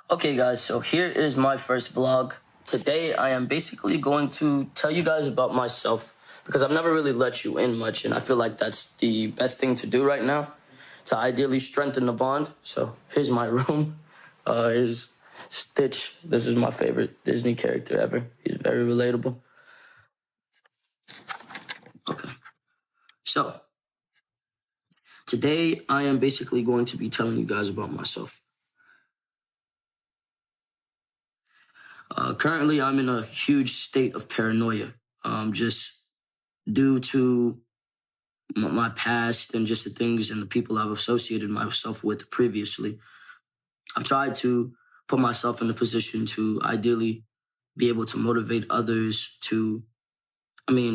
Okay guys, so here is my first vlog. Today I am basically going to tell you guys about myself because I've never really let you in much and I feel like that's the best thing to do right now to ideally strengthen the bond. So here's my room. Here's Stitch. This is my favorite Disney character ever. He's very relatable. Okay. So today I am basically going to be telling you guys about myself. Currently, I'm in a huge state of paranoia, just due to my past and just the things and the people I've associated myself with previously. I've tried to put myself in a position to ideally be able to motivate others to,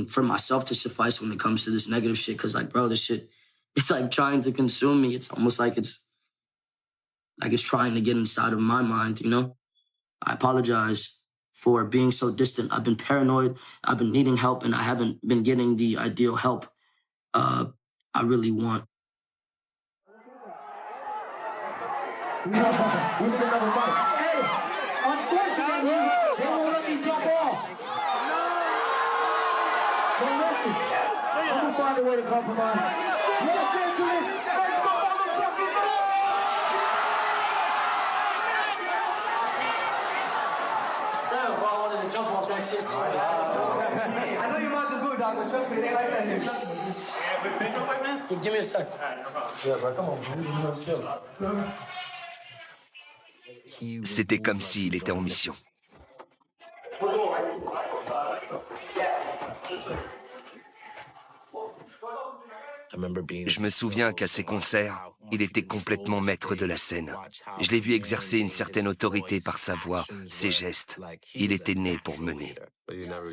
for myself to suffice when it comes to this negative shit. Cause like, bro, this shit, it's like trying to consume me. It's almost like it's trying to get inside of my mind, you know? I apologize for being so distant. I've been paranoid. I've been needing help and I haven't been getting the ideal help I really want. We need another fight. Hey, unfortunately, they won't let me jump off. But listen, I'm gonna find a way to compromise. Los Angeles, make some motherfucking noise! Damn, bro, I wanted to jump off that shit. Hey, I know you're Majin dog, but trust me, they like that nigga. Yeah, but big up, man. Yeah, give me a sec. Yeah, bro, come on, chill. C'était comme s'il était en mission. Je me souviens qu'à ses concerts, il était complètement maître de la scène. Je l'ai vu exercer une certaine autorité par sa voix, ses gestes. Il était né pour mener.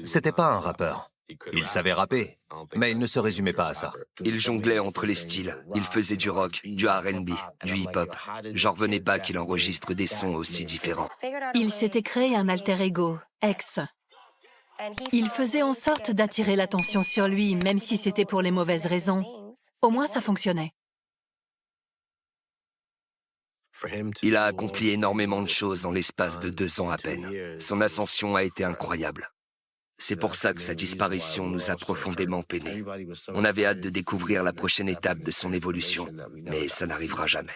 C'était pas un rappeur. Il savait rapper, mais il ne se résumait pas à ça. Il jonglait entre les styles. Il faisait du rock, du R&B, du hip-hop. J'en revenais pas qu'il enregistre des sons aussi différents. Il s'était créé un alter ego, X. Il faisait en sorte d'attirer l'attention sur lui, même si c'était pour les mauvaises raisons. Au moins, ça fonctionnait. Il a accompli énormément de choses en l'espace de 2 ans à peine. Son ascension a été incroyable. C'est pour ça que sa disparition nous a profondément peinés. On avait hâte de découvrir la prochaine étape de son évolution, mais ça n'arrivera jamais.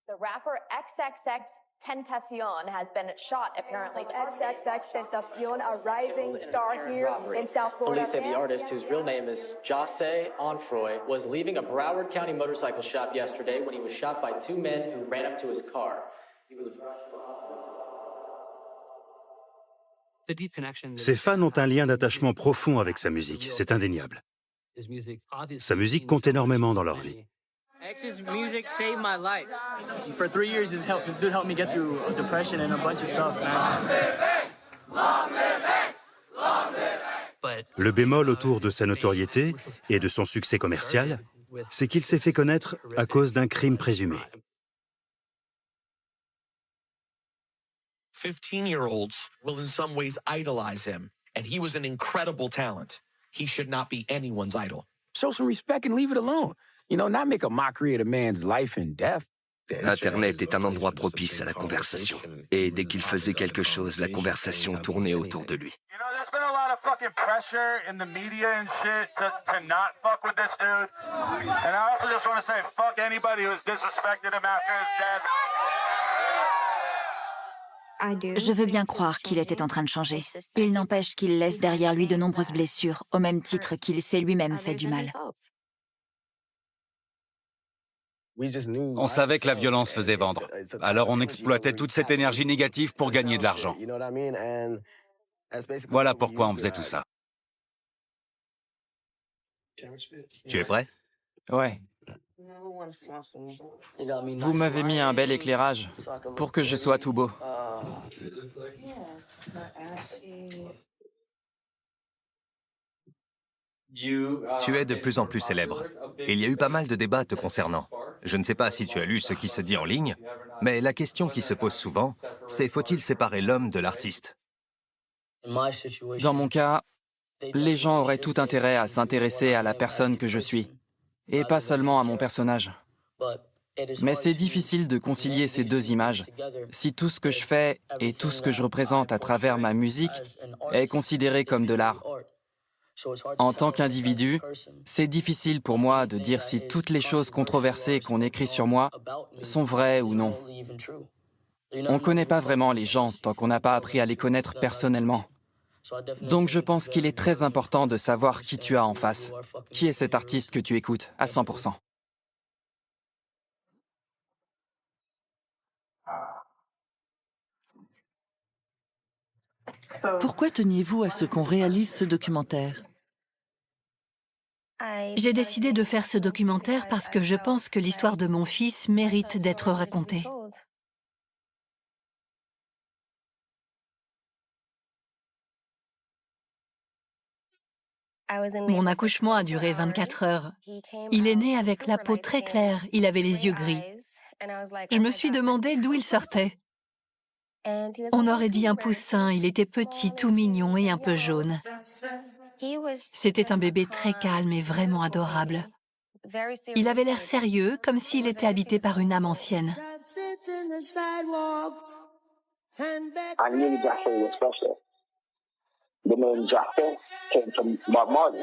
The rapper XXX Tentacion has been shot apparently. XXX Tentacion, a rising star here in South Florida. Police say the artist, whose real name is Jose Onfroy, was leaving a Broward County motorcycle shop yesterday when he was shot by 2 men who ran up to his car. He was Ses fans ont un lien d'attachement profond avec sa musique, c'est indéniable. Sa musique compte énormément dans leur vie. X's music saved my life. For 3 years, this dude helped me get through depression and a bunch of stuff, man. Le bémol autour de sa notoriété et de son succès commercial, c'est qu'il s'est fait connaître à cause d'un crime présumé. 15-year-olds will in some ways idolize him, and he was an incredible talent. He should not be anyone's idol. Show some respect and leave it alone. You know, not make a mockery of a man's life and death. Internet est un endroit propice à la conversation. Et dès qu'il faisait quelque chose, la conversation tournait autour de lui. You know, there's been a lot of fucking pressure in the media and shit to not fuck with this dude. And I also just want to say, fuck anybody who's disrespected him after his death. Je veux bien croire qu'il était en train de changer. Il n'empêche qu'il laisse derrière lui de nombreuses blessures, au même titre qu'il s'est lui-même fait du mal. On savait que la violence faisait vendre. Alors on exploitait toute cette énergie négative pour gagner de l'argent. Voilà pourquoi on faisait tout ça. Tu es prêt? Ouais. Vous m'avez mis un bel éclairage pour que je sois tout beau. Tu es de plus en plus célèbre. Et il y a eu pas mal de débats te concernant. Je ne sais pas si tu as lu ce qui se dit en ligne, mais la question qui se pose souvent, c'est faut-il séparer l'homme de l'artiste? Dans mon cas, les gens auraient tout intérêt à s'intéresser à la personne que je suis, et pas seulement à mon personnage. Mais c'est difficile de concilier ces deux images si tout ce que je fais et tout ce que je représente à travers ma musique est considéré comme de l'art. En tant qu'individu, c'est difficile pour moi de dire si toutes les choses controversées qu'on écrit sur moi sont vraies ou non. On ne connaît pas vraiment les gens tant qu'on n'a pas appris à les connaître personnellement. Donc je pense qu'il est très important de savoir qui tu as en face. Qui est cet artiste que tu écoutes à 100%. Pourquoi teniez-vous à ce qu'on réalise ce documentaire? J'ai décidé de faire ce documentaire parce que je pense que l'histoire de mon fils mérite d'être racontée. Mon accouchement a duré 24 heures. Il est né avec la peau très claire, il avait les yeux gris. Je me suis demandé d'où il sortait. On aurait dit un poussin, il était petit, tout mignon et un peu jaune. C'était un bébé très calme et vraiment adorable. Il avait l'air sérieux, comme s'il était habité par une âme ancienne. The name Japhet came from Bob Marley.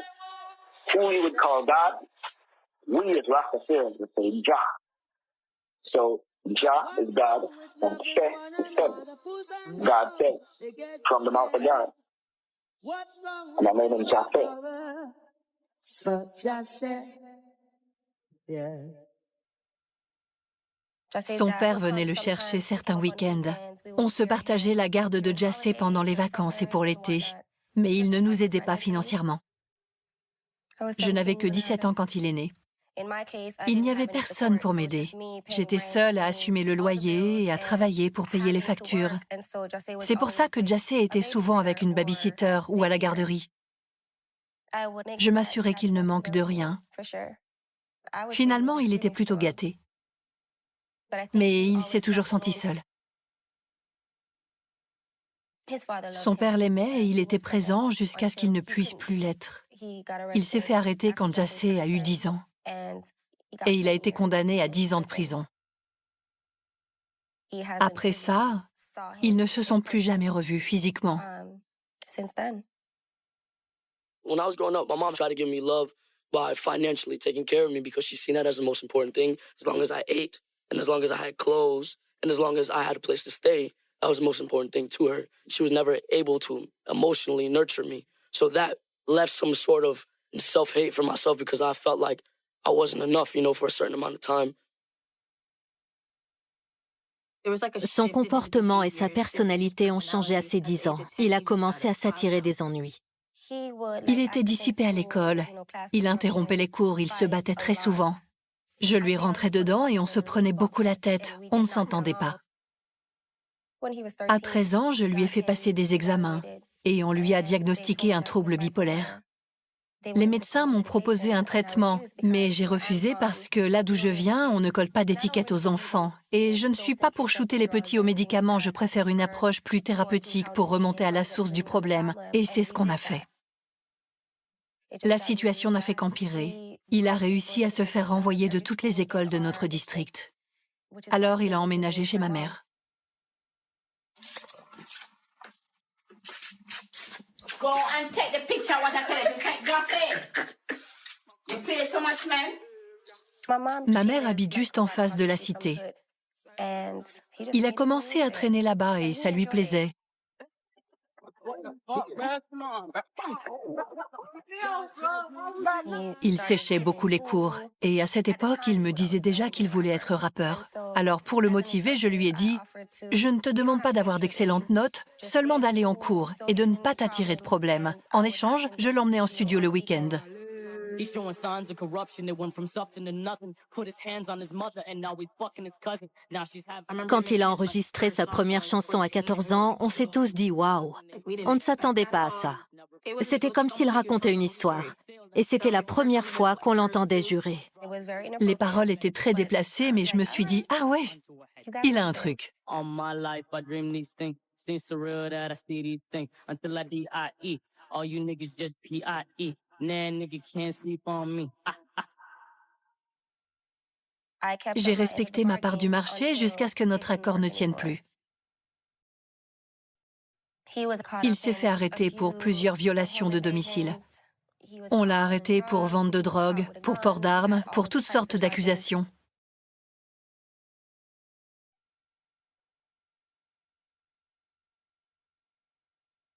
Who we would call God, we as Rastafarians would say Jah. So Jah is God, and Seth is Seth. God said, from the mouth of God. And I made him Japhet. Son père venait le chercher certains week-ends. On se partageait la garde de Jassé pendant les vacances et pour l'été, mais il ne nous aidait pas financièrement. Je n'avais que 17 ans quand il est né. Il n'y avait personne pour m'aider. J'étais seule à assumer le loyer et à travailler pour payer les factures. C'est pour ça que Jassé était souvent avec une babysitter ou à la garderie. Je m'assurais qu'il ne manque de rien. Finalement, il était plutôt gâté. Mais il s'est toujours senti seul. Son père l'aimait et il était présent jusqu'à ce qu'il ne puisse plus l'être. Il s'est fait arrêter quand Jassé a eu 10 ans. Et il a été condamné à 10 ans de prison. Après ça, ils ne se sont plus jamais revus physiquement. When I was growing up, my mom tried to give me love by financially taking care of me because she seen that as the most important thing. As long as I ate, and as long as I had clothes, and as long as I had a place to stay, that was the most important thing to her. She was never able to emotionally nurture me. So that left some sort of self-hate for myself because I felt like I wasn't enough, for a certain amount of time. Son comportement et sa personnalité ont changé à ses 10 ans. Il a commencé à s'attirer des ennuis. Il était dissipé à l'école. Il interrompait les cours, il se battait très souvent. Je lui rentrais dedans et on se prenait beaucoup la tête. On ne s'entendait pas. À 13 ans, je lui ai fait passer des examens et on lui a diagnostiqué un trouble bipolaire. Les médecins m'ont proposé un traitement, mais j'ai refusé parce que là d'où je viens, on ne colle pas d'étiquette aux enfants. Et je ne suis pas pour shooter les petits aux médicaments, je préfère une approche plus thérapeutique pour remonter à la source du problème. Et c'est ce qu'on a fait. La situation n'a fait qu'empirer. Il a réussi à se faire renvoyer de toutes les écoles de notre district. Alors il a emménagé chez ma mère. Go and take the picture what I tell you to take. Just say. You pay so much, man. Ma mère habite juste en face de la cité. Il a commencé à traîner là-bas et ça lui plaisait. Il séchait beaucoup les cours et à cette époque, il me disait déjà qu'il voulait être rappeur. Alors pour le motiver, je lui ai dit « Je ne te demande pas d'avoir d'excellentes notes, seulement d'aller en cours et de ne pas t'attirer de problèmes. En échange, je l'emmenais en studio le week-end. » Quand il a enregistré sa première chanson à 14 ans, on s'est tous dit « Waouh !» On ne s'attendait pas à ça. C'était comme s'il racontait une histoire. Et c'était la première fois qu'on l'entendait jurer. Les paroles étaient très déplacées, mais je me suis dit « Ah ouais, il a un truc. » Nah, nigga can't sleep on me. J'ai respecté ma part du marché jusqu'à ce que notre accord ne tienne plus. Il s'est fait arrêter pour plusieurs violations de domicile. On l'a arrêté pour vente de drogue, pour port d'armes, pour toutes sortes d'accusations.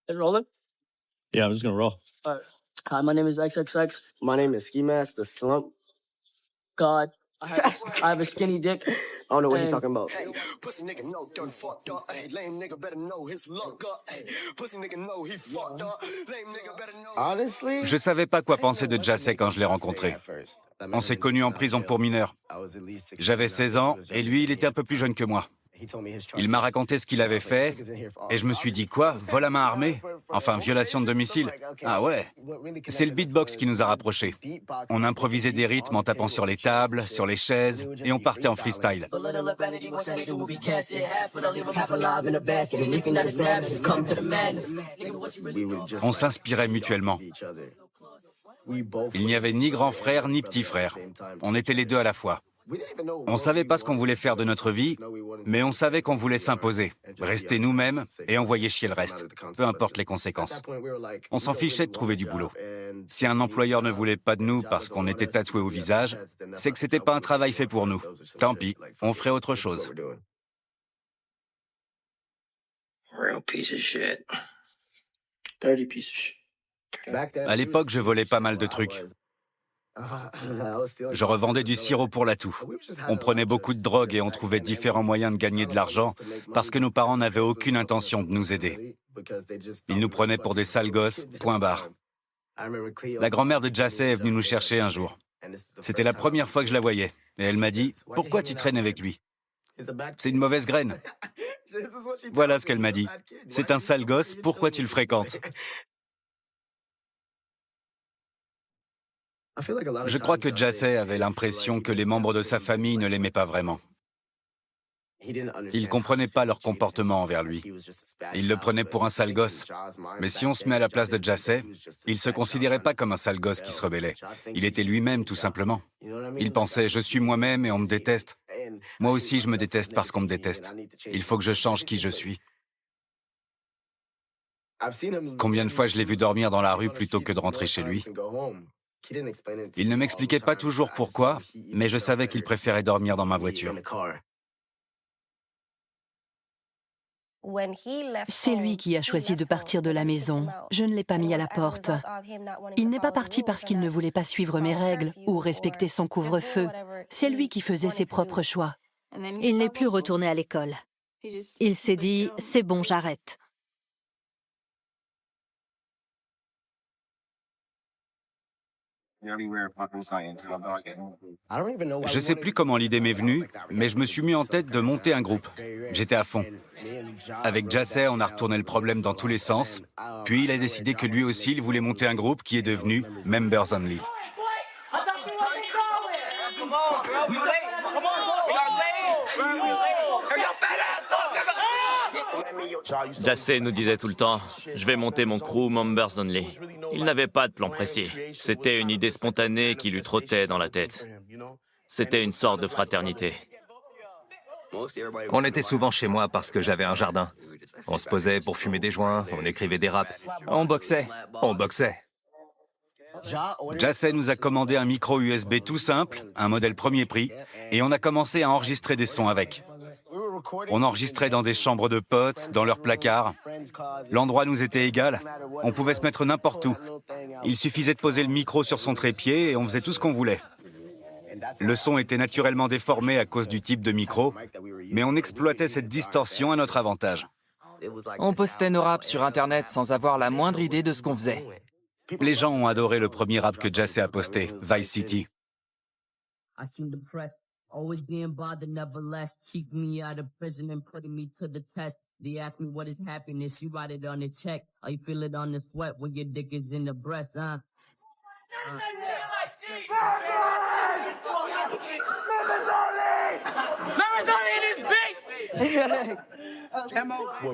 Rolling? Yeah, I'm just gonna roll. All right. Hi, my name is XXX. My name is Ski Mask, the Slump. God, I have a skinny dick. I don't know what he's and- talking about. Pussy nigga know done fucked up. Hey, lame nigga better know his luck up. Hey, pussy nigga know he fucked up. Lame nigga better know. Honestly, Je savais pas quoi penser de Jassé quand je l'ai rencontré. On s'est connus en prison pour mineurs. J'avais 16 ans et lui, il était un peu plus jeune que moi. Il m'a raconté ce qu'il avait fait et je me suis dit quoi, vol à main armée? Enfin, violation de domicile. Ah ouais. C'est le beatbox qui nous a rapprochés. On improvisait des rythmes en tapant sur les tables, sur les chaises et on partait en freestyle. On s'inspirait mutuellement. Il n'y avait ni grand frère ni petit frère. On était les deux à la fois. On ne savait pas ce qu'on voulait faire de notre vie, mais on savait qu'on voulait s'imposer, rester nous-mêmes et envoyer chier le reste, peu importe les conséquences. On s'en fichait de trouver du boulot. Si un employeur ne voulait pas de nous parce qu'on était tatoués au visage, c'est que c'était pas un travail fait pour nous. Tant pis, on ferait autre chose. Real piece of shit. Dirty piece of shit. À l'époque, je volais pas mal de trucs. Je revendais du sirop pour la toux. On prenait beaucoup de drogue et on trouvait différents moyens de gagner de l'argent parce que nos parents n'avaient aucune intention de nous aider. Ils nous prenaient pour des sales gosses, point barre. La grand-mère de Jassé est venue nous chercher un jour. C'était la première fois que je la voyais. Et elle m'a dit « Pourquoi tu traînes avec lui ? C'est une mauvaise graine. » Voilà ce qu'elle m'a dit. « C'est un sale gosse, pourquoi tu le fréquentes ?» Je crois que Jassé avait l'impression que les membres de sa famille ne l'aimaient pas vraiment. Ils ne comprenaient pas leur comportement envers lui. Ils le prenaient pour un sale gosse. Mais si on se met à la place de Jassé, il ne se considérait pas comme un sale gosse qui se rebellait. Il était lui-même, tout simplement. Il pensait « je suis moi-même et on me déteste. Moi aussi, je me déteste parce qu'on me déteste. Il faut que je change qui je suis. » Combien de fois je l'ai vu dormir dans la rue plutôt que de rentrer chez lui? Il ne m'expliquait pas toujours pourquoi, mais je savais qu'il préférait dormir dans ma voiture. C'est lui qui a choisi de partir de la maison. Je ne l'ai pas mis à la porte. Il n'est pas parti parce qu'il ne voulait pas suivre mes règles ou respecter son couvre-feu. C'est lui qui faisait ses propres choix. Il n'est plus retourné à l'école. Il s'est dit « c'est bon, j'arrête ». Je sais plus comment l'idée m'est venue, mais je me suis mis en tête de monter un groupe. J'étais à fond. Avec Jassé, on a retourné le problème dans tous les sens. Puis il a décidé que lui aussi, il voulait monter un groupe qui est devenu Members Only. Jassé nous disait tout le temps « Je vais monter mon crew Members Only ». Il n'avait pas de plan précis. C'était une idée spontanée qui lui trottait dans la tête. C'était une sorte de fraternité. On était souvent chez moi parce que j'avais un jardin. On se posait pour fumer des joints, on écrivait des raps. On boxait. On boxait. Jassé nous a commandé un micro USB tout simple, un modèle premier prix, et on a commencé à enregistrer des sons avec. On enregistrait dans des chambres de potes, dans leurs placards. L'endroit nous était égal, on pouvait se mettre n'importe où. Il suffisait de poser le micro sur son trépied et on faisait tout ce qu'on voulait. Le son était naturellement déformé à cause du type de micro, mais on exploitait cette distorsion à notre avantage. On postait nos raps sur Internet sans avoir la moindre idée de ce qu'on faisait. Les gens ont adoré le premier rap que Jassé a posté, Vice City. Always being bothered, nevertheless, keep me out of prison and putting me to the test. They ask me what is happiness, you write it on a check. Or you feel it on the sweat when your dick is in the breast, huh?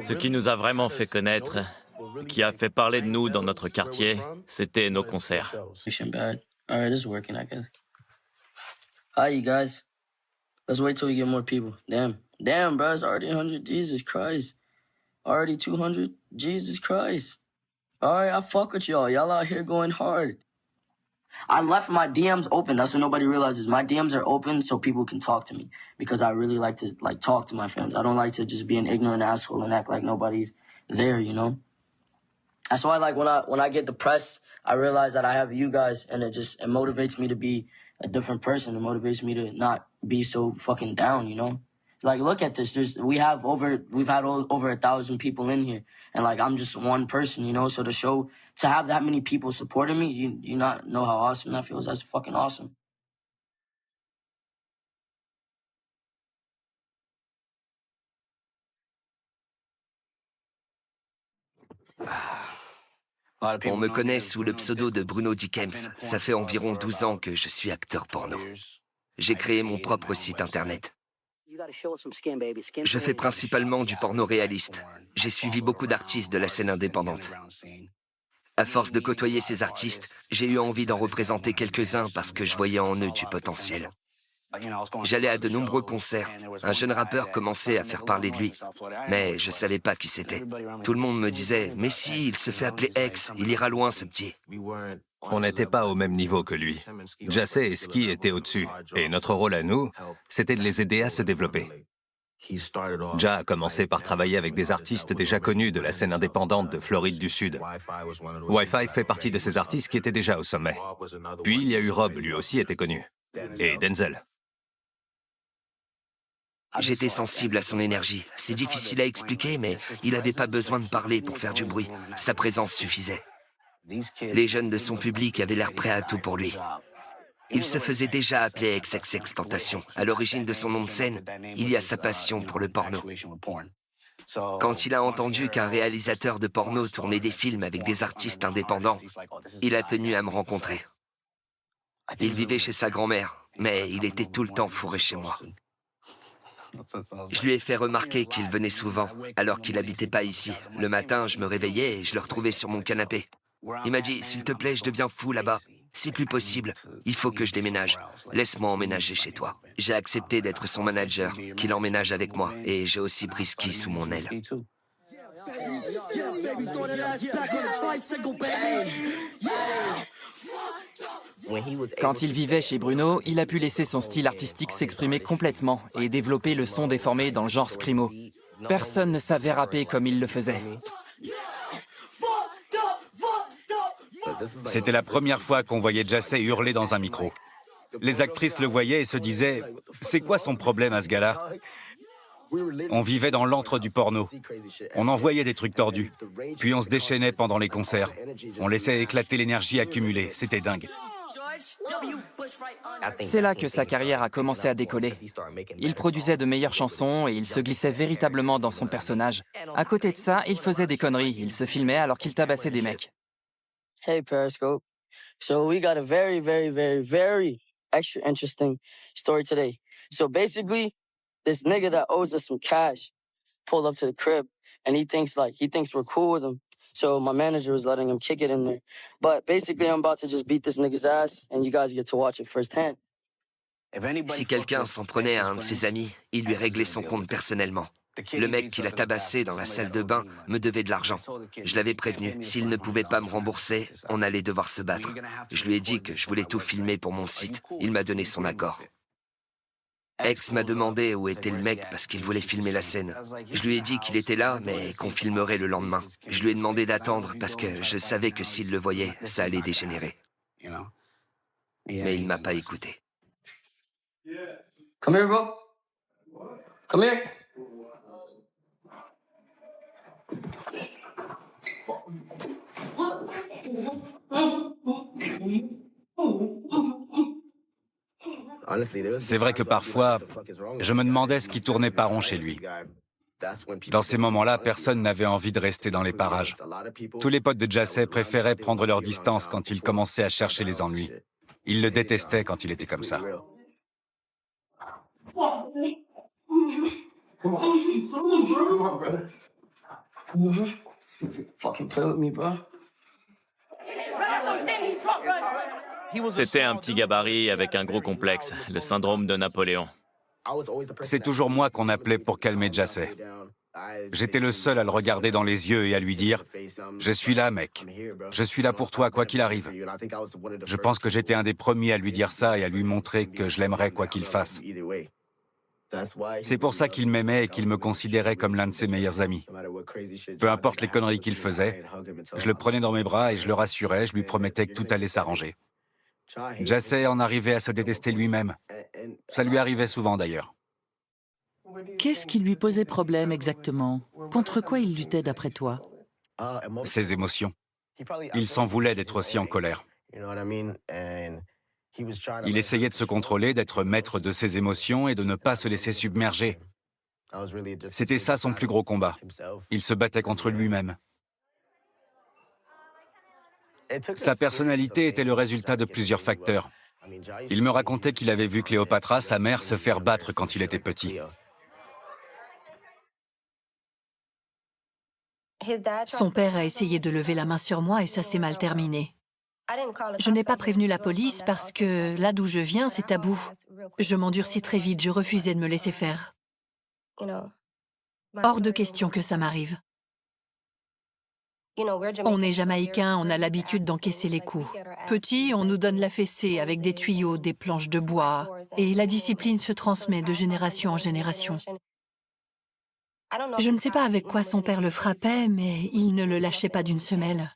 Ce qui nous a vraiment fait connaître, qui a fait parler de nous dans notre quartier, c'était nos concerts. All right, this is working, I guess. Hi, you guys. Let's wait till we get more people. Damn, bro, it's already 100. Jesus Christ. Already 200. Jesus Christ. All right, I fuck with y'all. Y'all out here going hard. I left my DMs open. That's what nobody realizes. My DMs are open so people can talk to me because I really like to talk to my fans. I don't like to just be an ignorant asshole and act like nobody's there, you know? That's why, like, when I get depressed, I realize that I have you guys, and it motivates me to be a different person. It motivates me to not be so fucking down, you know? Like, look at this. We've had over 1,000 people in here, and like I'm just one person, you know. So to have that many people supporting me, you not know how awesome that feels. That's fucking awesome. On me connaît sous le pseudo de Bruno Dickems. Ça fait environ 12 ans que je suis acteur porno. J'ai créé mon propre site internet. Je fais principalement du porno réaliste. J'ai suivi beaucoup d'artistes de la scène indépendante. À force de côtoyer ces artistes, j'ai eu envie d'en représenter quelques-uns parce que je voyais en eux du potentiel. J'allais à de nombreux concerts. Un jeune rappeur commençait à faire parler de lui. Mais je savais pas qui c'était. Tout le monde me disait « Mais si, il se fait appeler X, il ira loin ce petit ». On n'était pas au même niveau que lui. Jassé et Ski étaient au-dessus, et notre rôle à nous, c'était de les aider à se développer. Ja a commencé par travailler avec des artistes déjà connus de la scène indépendante de Floride du Sud. Wi-Fi fait partie de ces artistes qui étaient déjà au sommet. Puis il y a eu Rob, lui aussi était connu. Et Denzel. J'étais sensible à son énergie. C'est difficile à expliquer, mais il n'avait pas besoin de parler pour faire du bruit. Sa présence suffisait. Les jeunes de son public avaient l'air prêts à tout pour lui. Il se faisait déjà appeler XXXTentacion. À l'origine de son nom de scène, il y a sa passion pour le porno. Quand il a entendu qu'un réalisateur de porno tournait des films avec des artistes indépendants, il a tenu à me rencontrer. Il vivait chez sa grand-mère, mais il était tout le temps fourré chez moi. Je lui ai fait remarquer qu'il venait souvent, alors qu'il n'habitait pas ici. Le matin, je me réveillais et je le retrouvais sur mon canapé. Il m'a dit « S'il te plaît, je deviens fou là-bas. Si plus possible, il faut que je déménage. Laisse-moi emménager chez toi. » J'ai accepté d'être son manager, qu'il emménage avec moi, et j'ai aussi pris Ski sous mon aile. Quand il vivait chez Bruno, il a pu laisser son style artistique s'exprimer complètement et développer le son déformé dans le genre scrimo. Personne ne savait rapper comme il le faisait. C'était la première fois qu'on voyait Jassé hurler dans un micro. Les actrices le voyaient et se disaient « C'est quoi son problème à ce gars-là » On vivait dans l'antre du porno. On envoyait des trucs tordus. Puis on se déchaînait pendant les concerts. On laissait éclater l'énergie accumulée. C'était dingue. C'est là que sa carrière a commencé à décoller. Il produisait de meilleures chansons et il se glissait véritablement dans son personnage. À côté de ça, il faisait des conneries. Il se filmait alors qu'il tabassait des mecs. Hey, Periscope. So we got a very, very, very, very extra interesting story today. So basically, this nigga that owes us some cash pulled up to the crib, and he thinks we're cool with him. So my manager was letting him kick it in there. But basically, I'm about to just beat this nigga's ass, and you guys get to watch it firsthand. Si quelqu'un s'en prenait à un de ses amis, il lui réglait son compte personnellement. Le mec qui l'a tabassé dans la salle de bain me devait de l'argent. Je l'avais prévenu. S'il ne pouvait pas me rembourser, on allait devoir se battre. Je lui ai dit que je voulais tout filmer pour mon site. Il m'a donné son accord. X m'a demandé où était le mec parce qu'il voulait filmer la scène. Je lui ai dit qu'il était là, mais qu'on filmerait le lendemain. Je lui ai demandé d'attendre parce que je savais que s'il le voyait, ça allait dégénérer. Mais il m'a pas écouté. Come here, bro. Come here. C'est vrai que parfois, je me demandais ce qui tournait pas rond chez lui. Dans ces moments-là, personne n'avait envie de rester dans les parages. Tous les potes de Jassé préféraient prendre leur distance quand il commençait à chercher les ennuis. Ils le détestaient quand il était comme ça. Fucking play with me, bro. C'était un petit gabarit avec un gros complexe, le syndrome de Napoléon. C'est toujours moi qu'on appelait pour calmer Jassé. J'étais le seul à le regarder dans les yeux et à lui dire « Je suis là, mec. Je suis là pour toi, quoi qu'il arrive. » Je pense que j'étais un des premiers à lui dire ça et à lui montrer que je l'aimerais quoi qu'il fasse. C'est pour ça qu'il m'aimait et qu'il me considérait comme l'un de ses meilleurs amis. Peu importe les conneries qu'il faisait, je le prenais dans mes bras et je le rassurais, je lui promettais que tout allait s'arranger. Jassé en arrivait à se détester lui-même. Ça lui arrivait souvent d'ailleurs. Qu'est-ce qui lui posait problème exactement? Contre quoi il luttait d'après toi? Ses émotions. Il s'en voulait d'être aussi en colère. Il essayait de se contrôler, d'être maître de ses émotions et de ne pas se laisser submerger. C'était ça son plus gros combat. Il se battait contre lui-même. Sa personnalité était le résultat de plusieurs facteurs. Il me racontait qu'il avait vu Cléopatra, sa mère, se faire battre quand il était petit. Son père a essayé de lever la main sur moi et ça s'est mal terminé. Je n'ai pas prévenu la police parce que là d'où je viens, c'est tabou. Je m'endurcis très vite, je refusais de me laisser faire. Hors de question que ça m'arrive. On est jamaïcains, on a l'habitude d'encaisser les coups. Petit, on nous donne la fessée avec des tuyaux, des planches de bois, et la discipline se transmet de génération en génération. Je ne sais pas avec quoi son père le frappait, mais il ne le lâchait pas d'une semelle.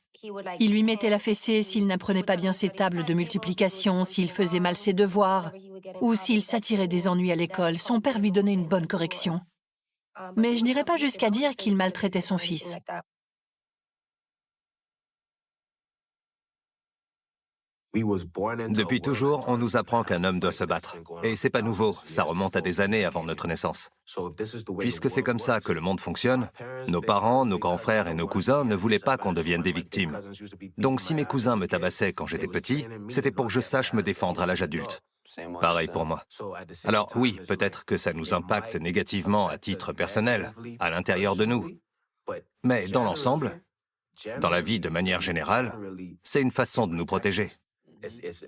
Il lui mettait la fessée s'il n'apprenait pas bien ses tables de multiplication, s'il faisait mal ses devoirs, ou s'il s'attirait des ennuis à l'école. Son père lui donnait une bonne correction. Mais je n'irais pas jusqu'à dire qu'il maltraitait son fils. Depuis toujours, on nous apprend qu'un homme doit se battre. Et c'est pas nouveau, ça remonte à des années avant notre naissance. Puisque c'est comme ça que le monde fonctionne, nos parents, nos grands frères et nos cousins ne voulaient pas qu'on devienne des victimes. Donc si mes cousins me tabassaient quand j'étais petit, c'était pour que je sache me défendre à l'âge adulte. Pareil pour moi. Alors oui, peut-être que ça nous impacte négativement à titre personnel, à l'intérieur de nous. Mais dans l'ensemble, dans la vie de manière générale, c'est une façon de nous protéger.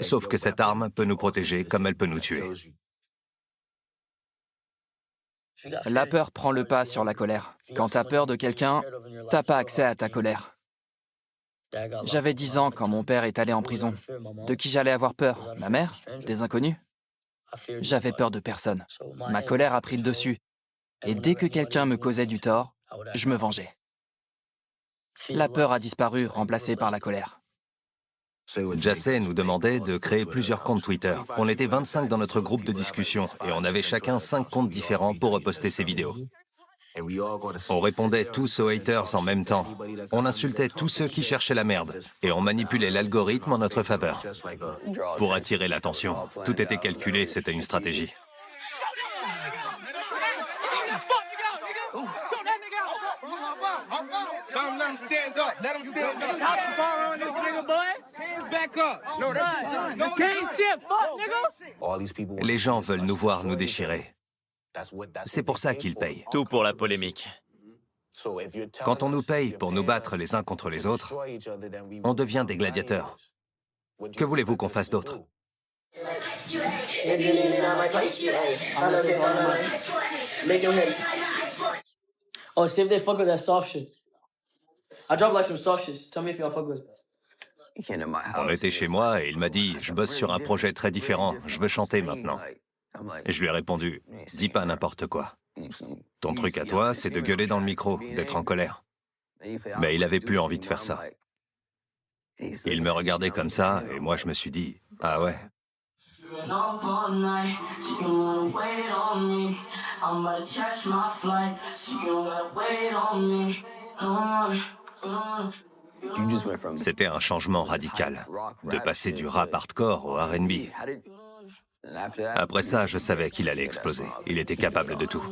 Sauf que cette arme peut nous protéger comme elle peut nous tuer. La peur prend le pas sur la colère. Quand t'as peur de quelqu'un, t'as pas accès à ta colère. J'avais 10 ans quand mon père est allé en prison. De qui j'allais avoir peur? Ma mère? Des inconnus? J'avais peur de personne. Ma colère a pris le dessus. Et dès que quelqu'un me causait du tort, je me vengeais. La peur a disparu, remplacée par la colère. Jassé nous demandait de créer plusieurs comptes Twitter. On était 25 dans notre groupe de discussion et on avait chacun 5 comptes différents pour reposter ses vidéos. On répondait tous aux haters en même temps. On insultait tous ceux qui cherchaient la merde et on manipulait l'algorithme en notre faveur. Pour attirer l'attention, tout était calculé, c'était une stratégie. Les gens veulent nous voir nous déchirer. C'est pour ça qu'ils payent. Tout pour la polémique. Quand on nous paye pour nous battre les uns contre les autres, on devient des gladiateurs. Que voulez-vous qu'on fasse d'autre? Oh, see if they fuck with that soft shit. I drop like some soft shit. Tell me if y'all fuck with it. On était chez moi et il m'a dit « Je bosse sur un projet très différent, je veux chanter maintenant. » Et je lui ai répondu « Dis pas n'importe quoi. Ton truc à toi, c'est de gueuler dans le micro, d'être en colère. » Mais il avait plus envie de faire ça. Il me regardait comme ça et moi je me suis dit « Ah ouais ». C'était un changement radical, de passer du rap hardcore au R&B. Après ça, je savais qu'il allait exploser. Il était capable de tout.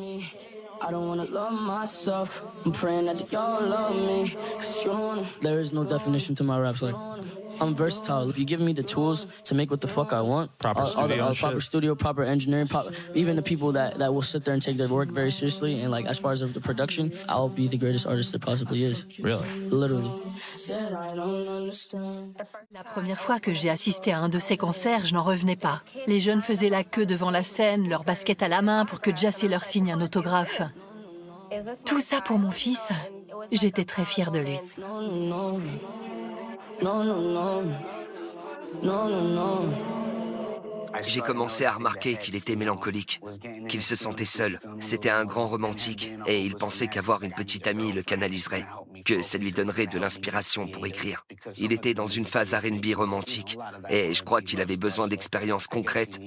There is no definition to my raps like I'm versatile. If you give me the tools to make what the fuck I want, proper studio, proper engineering, even the people that will sit there and take their work very seriously, and like as far as the production, I'll be the greatest artist there possibly is. Really? Literally. La première fois que j'ai assisté à un de ces concerts, je n'en revenais pas. Les jeunes faisaient la queue devant la scène, leur basket à la main pour que Jassé leur signe un autographe. Tout ça pour mon fils. J'étais très fière de lui. J'ai commencé à remarquer qu'il était mélancolique, qu'il se sentait seul. C'était un grand romantique et il pensait qu'avoir une petite amie le canaliserait, que ça lui donnerait de l'inspiration pour écrire. Il était dans une phase R&B romantique et je crois qu'il avait besoin d'expériences concrètes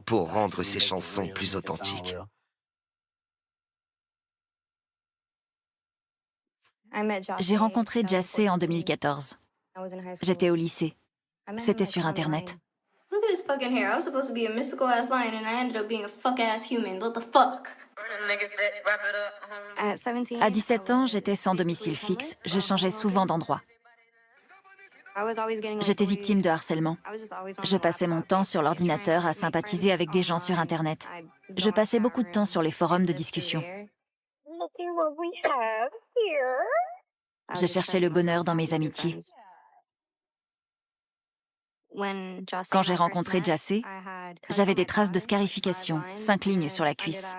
pour rendre ses chansons plus authentiques. J'ai rencontré Jassé en 2014. J'étais au lycée. C'était sur Internet. Look at this fucking hair. I was supposed to be a mystical ass lion and I ended up being a fuck ass human. What the fuck? À 17 ans, j'étais sans domicile fixe. Je changeais souvent d'endroit. J'étais victime de harcèlement. Je passais mon temps sur l'ordinateur à sympathiser avec des gens sur Internet. Je passais beaucoup de temps sur les forums de discussion. Je cherchais le bonheur dans mes amitiés. Quand j'ai rencontré Jassé, j'avais des traces de scarification, 5 lignes sur la cuisse.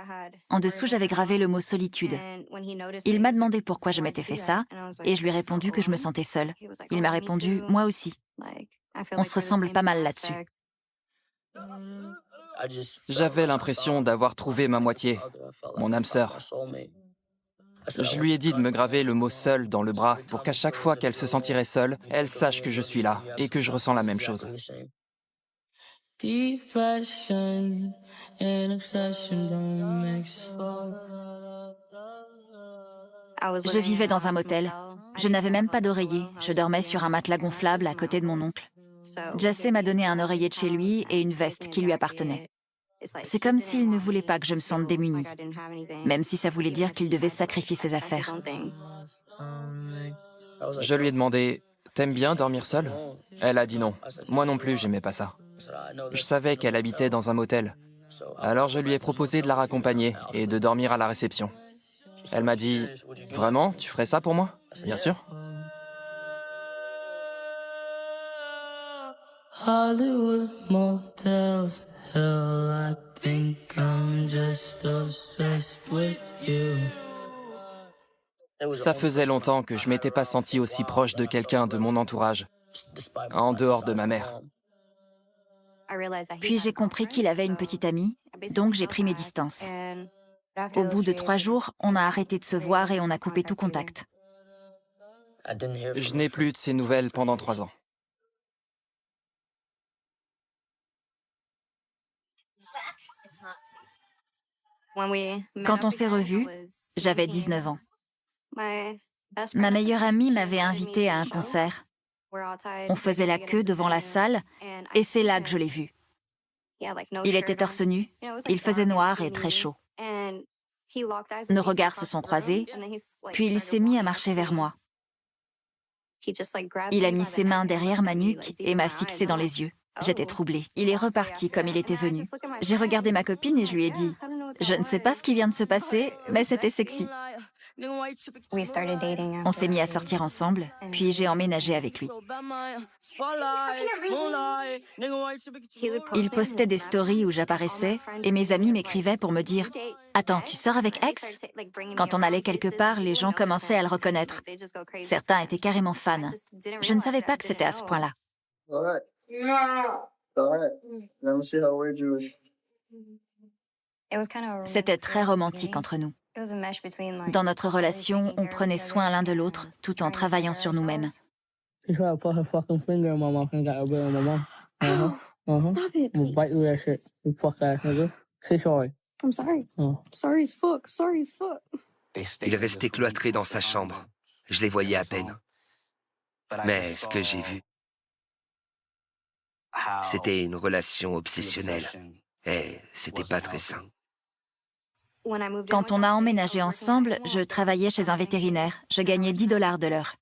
En dessous, j'avais gravé le mot solitude. Il m'a demandé pourquoi je m'étais fait ça, et je lui ai répondu que je me sentais seule. Il m'a répondu « moi aussi ». On se ressemble pas mal là-dessus. J'avais l'impression d'avoir trouvé ma moitié, mon âme sœur. Je lui ai dit de me graver le mot « seul » dans le bras pour qu'à chaque fois qu'elle se sentirait seule, elle sache que je suis là et que je ressens la même chose. Je vivais dans un motel. Je n'avais même pas d'oreiller. Je dormais sur un matelas gonflable à côté de mon oncle. Jassé m'a donné un oreiller de chez lui et une veste qui lui appartenait. C'est comme s'il ne voulait pas que je me sente démunie, même si ça voulait dire qu'il devait sacrifier ses affaires. Je lui ai demandé « T'aimes bien dormir seule ?» Elle a dit non. Moi non plus, j'aimais pas ça. Je savais qu'elle habitait dans un motel. Alors je lui ai proposé de la raccompagner et de dormir à la réception. Elle m'a dit « Vraiment, tu ferais ça pour moi ?»« Bien sûr. » Hollywood motels, hell, I think I'm just obsessed with you. Ça faisait longtemps que je m'étais pas senti aussi proche de quelqu'un de mon entourage, en dehors de ma mère. Puis j'ai compris qu'il avait une petite amie, donc j'ai pris mes distances. Au bout de 3 jours, on a arrêté de se voir et on a coupé tout contact. Je n'ai plus de ses nouvelles pendant 3 ans. Quand on s'est revus, j'avais 19 ans. Ma meilleure amie m'avait invitée à un concert. On faisait la queue devant la salle et c'est là que je l'ai vu. Il était torse nu, il faisait noir et très chaud. Nos regards se sont croisés, puis il s'est mis à marcher vers moi. Il a mis ses mains derrière ma nuque et m'a fixé dans les yeux. J'étais troublée. Il est reparti comme il était venu. J'ai regardé ma copine et je lui ai dit « Je ne sais pas ce qui vient de se passer, mais c'était sexy. » On s'est mis à sortir ensemble, puis j'ai emménagé avec lui. Il postait des stories où j'apparaissais et mes amis m'écrivaient pour me dire « Attends, tu sors avec ex ?» Quand on allait quelque part, les gens commençaient à le reconnaître. Certains étaient carrément fans. Je ne savais pas que c'était à ce point-là. C'était très romantique entre nous. Dans notre relation, on prenait soin l'un de l'autre tout en travaillant sur nous-mêmes. Il restait cloîtré dans sa chambre. Je les voyais à peine. Mais ce que j'ai vu, c'était une relation obsessionnelle. Et c'était pas très sain. Quand on a emménagé ensemble, je travaillais chez un vétérinaire. Je gagnais $10 de l'heure.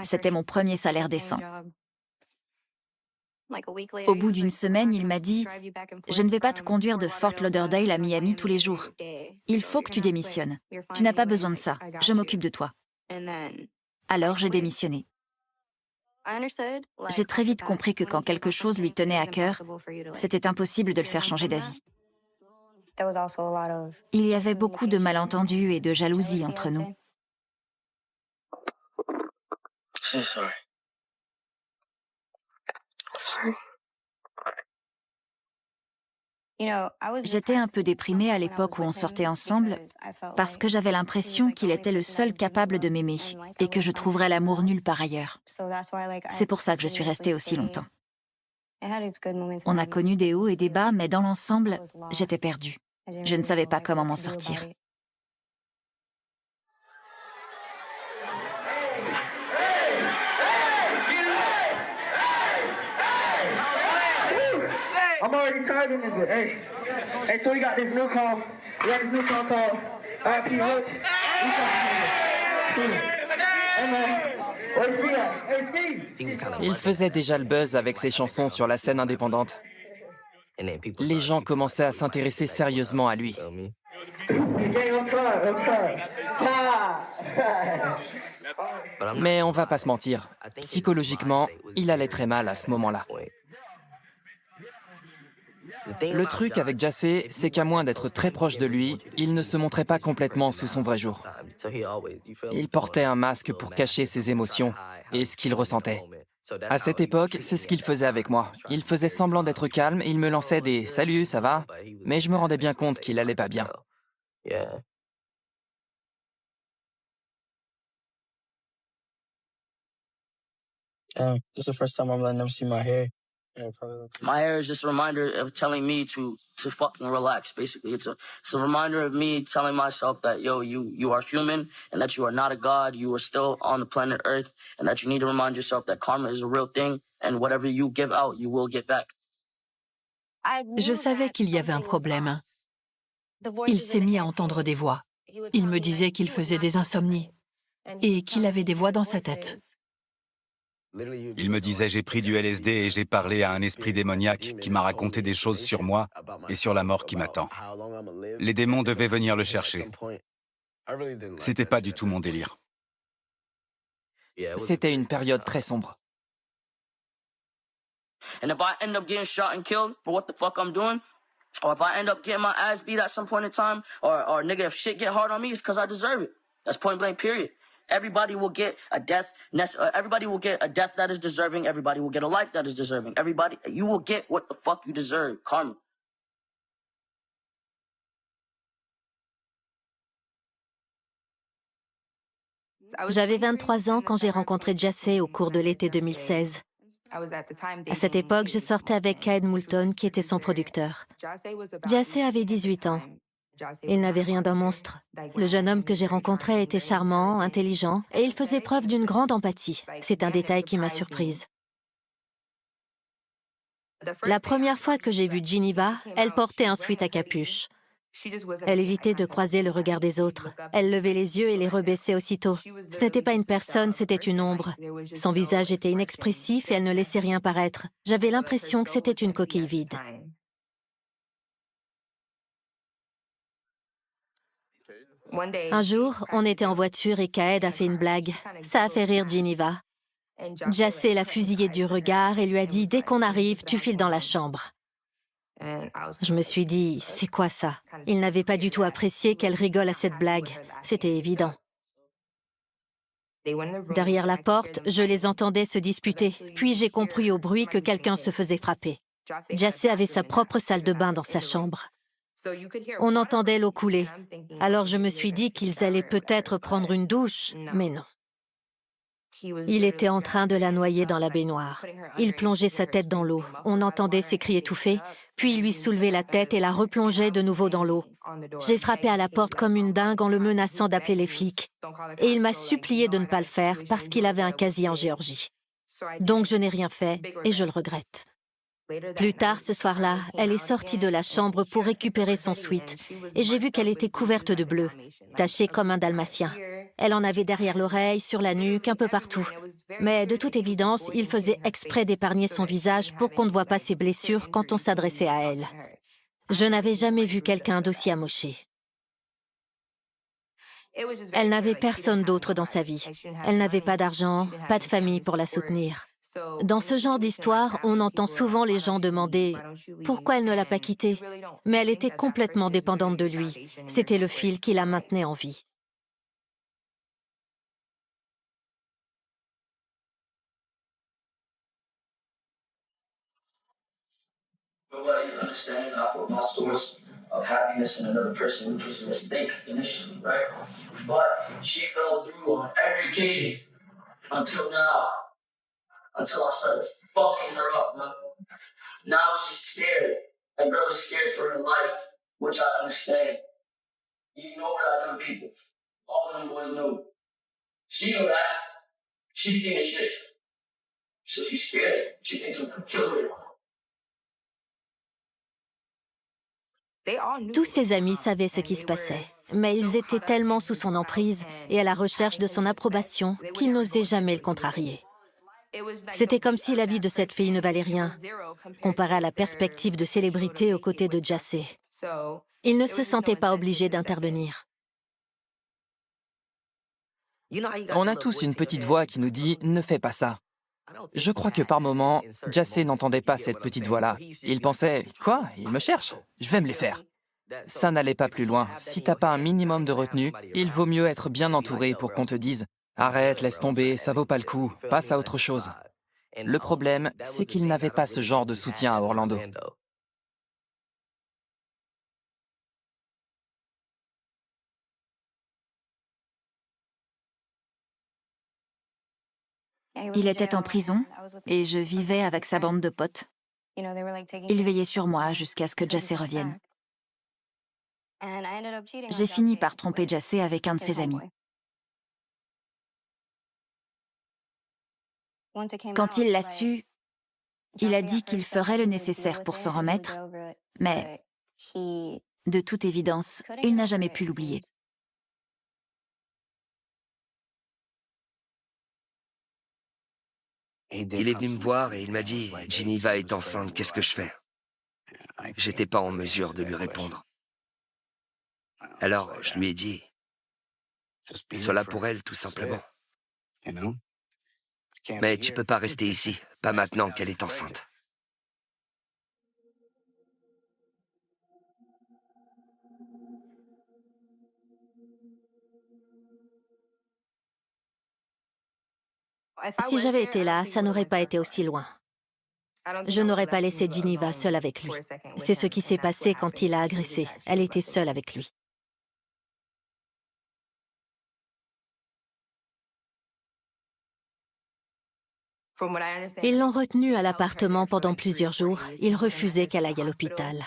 C'était mon premier salaire décent. Au bout d'une semaine, il m'a dit « Je ne vais pas te conduire de Fort Lauderdale à Miami tous les jours. Il faut que tu démissionnes. Tu n'as pas besoin de ça. Je m'occupe de toi. » Alors j'ai démissionné. J'ai très vite compris que quand quelque chose lui tenait à cœur, c'était impossible de le faire changer d'avis. Il y avait beaucoup de malentendus et de jalousie entre nous. J'étais un peu déprimée à l'époque où on sortait ensemble parce que j'avais l'impression qu'il était le seul capable de m'aimer et que je trouverais l'amour nulle part ailleurs. C'est pour ça que je suis restée aussi longtemps. On a connu des hauts et des bas, mais dans l'ensemble, j'étais perdue. Je ne savais pas comment m'en sortir. I'm already tired of this. Hey, so we got this new call. We got this new call called R.P. Roach. Il faisait déjà le buzz avec ses chansons sur la scène indépendante. Les gens commençaient à s'intéresser sérieusement à lui. Mais on va pas se mentir, psychologiquement, il allait très mal à ce moment-là. Le truc avec Jassé, c'est qu'à moins d'être très proche de lui, il ne se montrait pas complètement sous son vrai jour. Il portait un masque pour cacher ses émotions et ce qu'il ressentait. À cette époque, c'est ce qu'il faisait avec moi. Il faisait semblant d'être calme, il me lançait des « Salut, ça va ?» mais je me rendais bien compte qu'il allait pas bien. This is the first time I'm letting them see my hair. My hair is just a reminder of telling me to fucking relax. Basically, it's a reminder of me telling myself that yo, you are human and that you are not a god. You are still on the planet Earth, and that you need to remind yourself that karma is a real thing, and whatever you give out, you will get back. Je savais qu'il y avait un problème. Il s'est mis à entendre des voix. Il me disait qu'il faisait des insomnies et qu'il avait des voix dans sa tête. Il me disait j'ai pris du LSD et j'ai parlé à un esprit démoniaque qui m'a raconté des choses sur moi et sur la mort qui m'attend. Les démons devaient venir le chercher. C'était pas du tout mon délire. C'était une période très sombre. And if I end up getting shot and killed for what the fuck I'm doing, or if I end up getting my ass beat at some point in time, or nigga, if shit get hard on me, it's because I deserve it. That's point blank, period. Everybody will get a death. Everybody will get a death that is deserving. Everybody will get a life that is deserving. Everybody, you will get what the fuck you deserve. Karma. J'avais 23 ans quand j'ai rencontré Jassé au cours de l'été 2016. À cette époque, je sortais avec Kaed Moulton, qui était son producteur. Jassé avait 18 ans. Il n'avait rien d'un monstre. Le jeune homme que j'ai rencontré était charmant, intelligent, et il faisait preuve d'une grande empathie. C'est un détail qui m'a surprise. La première fois que j'ai vu Geneva, elle portait un sweat à capuche. Elle évitait de croiser le regard des autres. Elle levait les yeux et les rebaissait aussitôt. Ce n'était pas une personne, c'était une ombre. Son visage était inexpressif et elle ne laissait rien paraître. J'avais l'impression que c'était une coquille vide. Un jour, on était en voiture et Kaed a fait une blague. Ça a fait rire Geneva. Jassé l'a fusillé du regard et lui a dit « Dès qu'on arrive, tu files dans la chambre ». Je me suis dit « C'est quoi ça ?» Il n'avait pas du tout apprécié qu'elle rigole à cette blague. C'était évident. Derrière la porte, je les entendais se disputer. Puis j'ai compris au bruit que quelqu'un se faisait frapper. Jassé avait sa propre salle de bain dans sa chambre. On entendait l'eau couler. Alors je me suis dit qu'ils allaient peut-être prendre une douche, mais non. Il était en train de la noyer dans la baignoire. Il plongeait sa tête dans l'eau. On entendait ses cris étouffés, puis il lui soulevait la tête et la replongeait de nouveau dans l'eau. J'ai frappé à la porte comme une dingue en le menaçant d'appeler les flics. Et il m'a supplié de ne pas le faire parce qu'il avait un casier en Géorgie. Donc je n'ai rien fait et je le regrette. Plus tard ce soir-là, elle est sortie de la chambre pour récupérer son sweat et j'ai vu qu'elle était couverte de bleu, tachée comme un dalmatien. Elle en avait derrière l'oreille, sur la nuque, un peu partout. Mais de toute évidence, il faisait exprès d'épargner son visage pour qu'on ne voie pas ses blessures quand on s'adressait à elle. Je n'avais jamais vu quelqu'un d'aussi amoché. Elle n'avait personne d'autre dans sa vie. Elle n'avait pas d'argent, pas de famille pour la soutenir. Dans ce genre d'histoire, on entend souvent les gens demander « Pourquoi elle ne l'a pas quitté ?» Mais elle était complètement dépendante de lui. C'était le fil qui la maintenait en vie. Nobody's understanding I put my source of happiness in another person, which was a mistake initially, right? But she fell through on every occasion until now. Until I started fucking her up, man. Now she's scared. That girl is scared for her life, which I understand. You know what I do to people. All of them boys know. She knew that. She's seen the shit. So she's scared. She thinks I'm gonna kill her. Tous ses amis savaient ce qui se passait, mais ils étaient tellement sous son emprise et à la recherche de son approbation qu'ils n'osaient jamais le contrarier. C'était comme si la vie de cette fille ne valait rien, comparée à la perspective de célébrité aux côtés de Jassé. Il ne se sentait pas obligé d'intervenir. On a tous une petite voix qui nous dit « ne fais pas ça ». Je crois que par moments, Jassé n'entendait pas cette petite voix-là. Il pensait « Quoi? Il me cherche? Je vais me les faire ». Ça n'allait pas plus loin. Si t'as pas un minimum de retenue, il vaut mieux être bien entouré pour qu'on te dise « Arrête, laisse tomber, ça vaut pas le coup, passe à autre chose ». Le problème, c'est qu'il n'avait pas ce genre de soutien à Orlando. Il était en prison et je vivais avec sa bande de potes. Il veillait sur moi jusqu'à ce que Jassé revienne. J'ai fini par tromper Jassé avec un de ses amis. Quand il l'a su, il a dit qu'il ferait le nécessaire pour s'en remettre, mais de toute évidence, il n'a jamais pu l'oublier. Il est venu me voir et il m'a dit « Geneva est enceinte, qu'est-ce que je fais ?» J'étais pas en mesure de lui répondre. Alors, je lui ai dit « Sois là pour elle, tout simplement. Mais tu peux pas rester ici, pas maintenant qu'elle est enceinte. » Si j'avais été là, ça n'aurait pas été aussi loin. Je n'aurais pas laissé Geneva seule avec lui. C'est ce qui s'est passé quand il l'a agressée. Elle était seule avec lui. Ils l'ont retenue à l'appartement pendant plusieurs jours. Il refusait qu'elle aille à l'hôpital.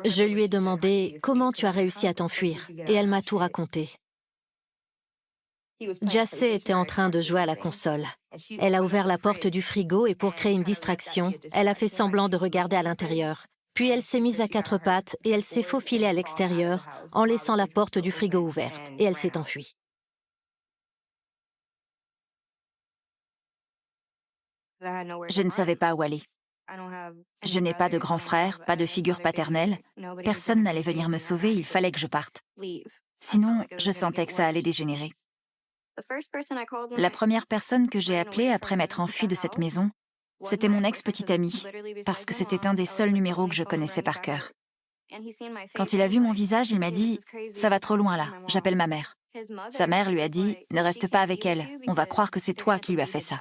Je lui ai demandé « Comment tu as réussi à t'enfuir ?» et elle m'a tout raconté. Jassé était en train de jouer à la console. Elle a ouvert la porte du frigo et pour créer une distraction, elle a fait semblant de regarder à l'intérieur. Puis elle s'est mise à quatre pattes et elle s'est faufilée à l'extérieur en laissant la porte du frigo ouverte et elle s'est enfuie. Je ne savais pas où aller. Je n'ai pas de grand frère, pas de figure paternelle. Personne n'allait venir me sauver, il fallait que je parte. Sinon, je sentais que ça allait dégénérer. La première personne que j'ai appelée après m'être enfuie de cette maison, c'était mon ex-petit ami, parce que c'était un des seuls numéros que je connaissais par cœur. Quand il a vu mon visage, il m'a dit « Ça va trop loin là, j'appelle ma mère ». Sa mère lui a dit « Ne reste pas avec elle, on va croire que c'est toi qui lui as fait ça ».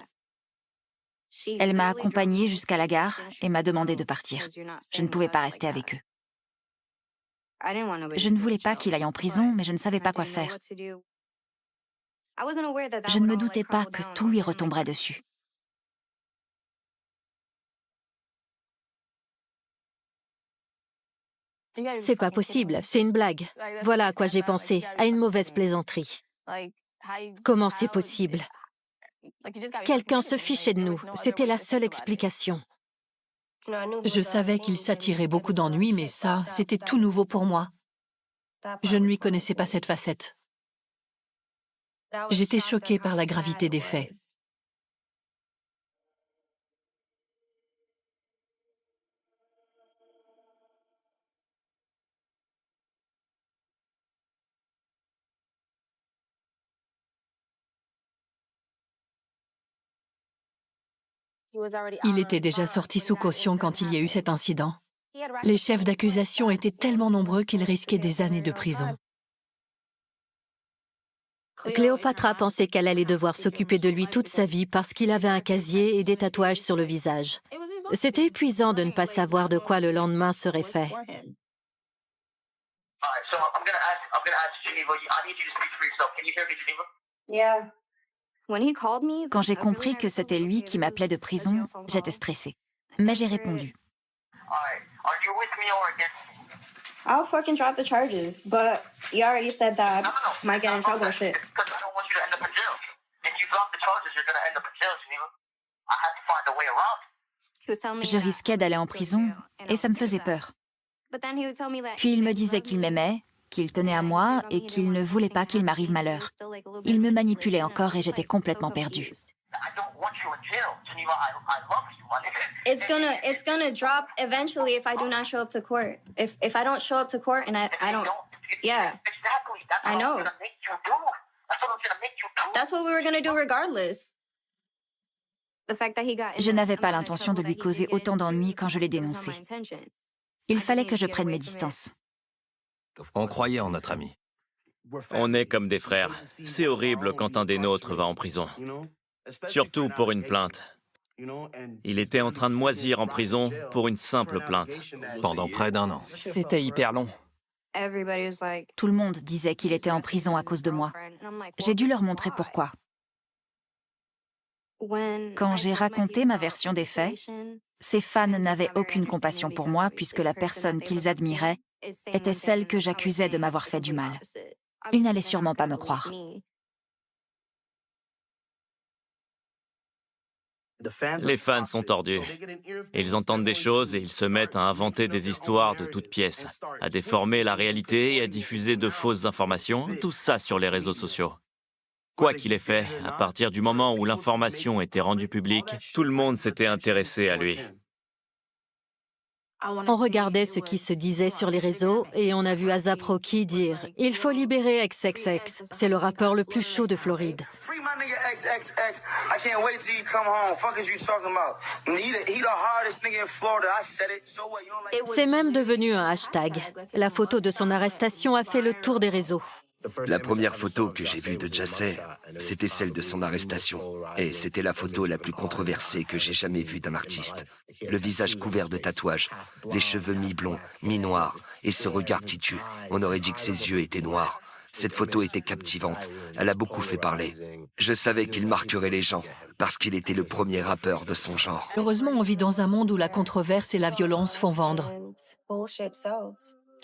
Elle m'a accompagnée jusqu'à la gare et m'a demandé de partir. Je ne pouvais pas rester avec eux. Je ne voulais pas qu'il aille en prison, mais je ne savais pas quoi faire. Je ne me doutais pas que tout lui retomberait dessus. C'est pas possible, c'est une blague. Voilà à quoi j'ai pensé, à une mauvaise plaisanterie. Comment c'est possible? Quelqu'un se fichait de nous, c'était la seule explication. Je savais qu'il s'attirait beaucoup d'ennuis, mais ça, c'était tout nouveau pour moi. Je ne lui connaissais pas cette facette. J'étais choquée par la gravité des faits. Il était déjà sorti sous caution quand il y a eu cet incident. Les chefs d'accusation étaient tellement nombreux qu'il risquait des années de prison. Cléopatra pensait qu'elle allait devoir s'occuper de lui toute sa vie parce qu'il avait un casier et des tatouages sur le visage. C'était épuisant de ne pas savoir de quoi le lendemain serait fait. Quand j'ai compris que c'était lui qui m'appelait de prison, j'étais stressée. Mais j'ai répondu. I'll fucking drop the charges, but you already said that I might get in trouble shit. Je risquais d'aller en prison et ça me faisait peur. Puis il me disait qu'il m'aimait, qu'il tenait à moi et qu'il ne voulait pas qu'il m'arrive malheur. Il me manipulait encore et j'étais complètement perdue. It's gonna drop eventually if I do not show up to court. If I don't show up to court and I don't, yeah, I know. That's what we were gonna do regardless. Je n'avais pas l'intention de lui causer autant d'ennuis quand je l'ai dénoncé. Il fallait que je prenne mes distances. On croyait en notre ami. On est comme des frères. C'est horrible quand un des nôtres va en prison. Surtout pour une plainte. Il était en train de moisir en prison pour une simple plainte. Pendant près d'1 an. C'était hyper long. Tout le monde disait qu'il était en prison à cause de moi. J'ai dû leur montrer pourquoi. Quand j'ai raconté ma version des faits, ses fans n'avaient aucune compassion pour moi puisque la personne qu'ils admiraient était celle que j'accusais de m'avoir fait du mal. Ils n'allaient sûrement pas me croire. Les fans sont tordus. Ils entendent des choses et ils se mettent à inventer des histoires de toutes pièces, à déformer la réalité et à diffuser de fausses informations, tout ça sur les réseaux sociaux. Quoi qu'il ait fait, à partir du moment où l'information était rendue publique, tout le monde s'était intéressé à lui. On regardait ce qui se disait sur les réseaux et on a vu A$AP Rocky dire « Il faut libérer XXX, c'est le rappeur le plus chaud de Floride ». C'est même devenu un hashtag. La photo de son arrestation a fait le tour des réseaux. La première photo que j'ai vue de Jassé, c'était celle de son arrestation. Et c'était la photo la plus controversée que j'ai jamais vue d'un artiste. Le visage couvert de tatouages, les cheveux mi-blonds, mi-noirs, et ce regard qui tue. On aurait dit que ses yeux étaient noirs. Cette photo était captivante. Elle a beaucoup fait parler. Je savais qu'il marquerait les gens, parce qu'il était le premier rappeur de son genre. Heureusement, on vit dans un monde où la controverse et la violence font vendre.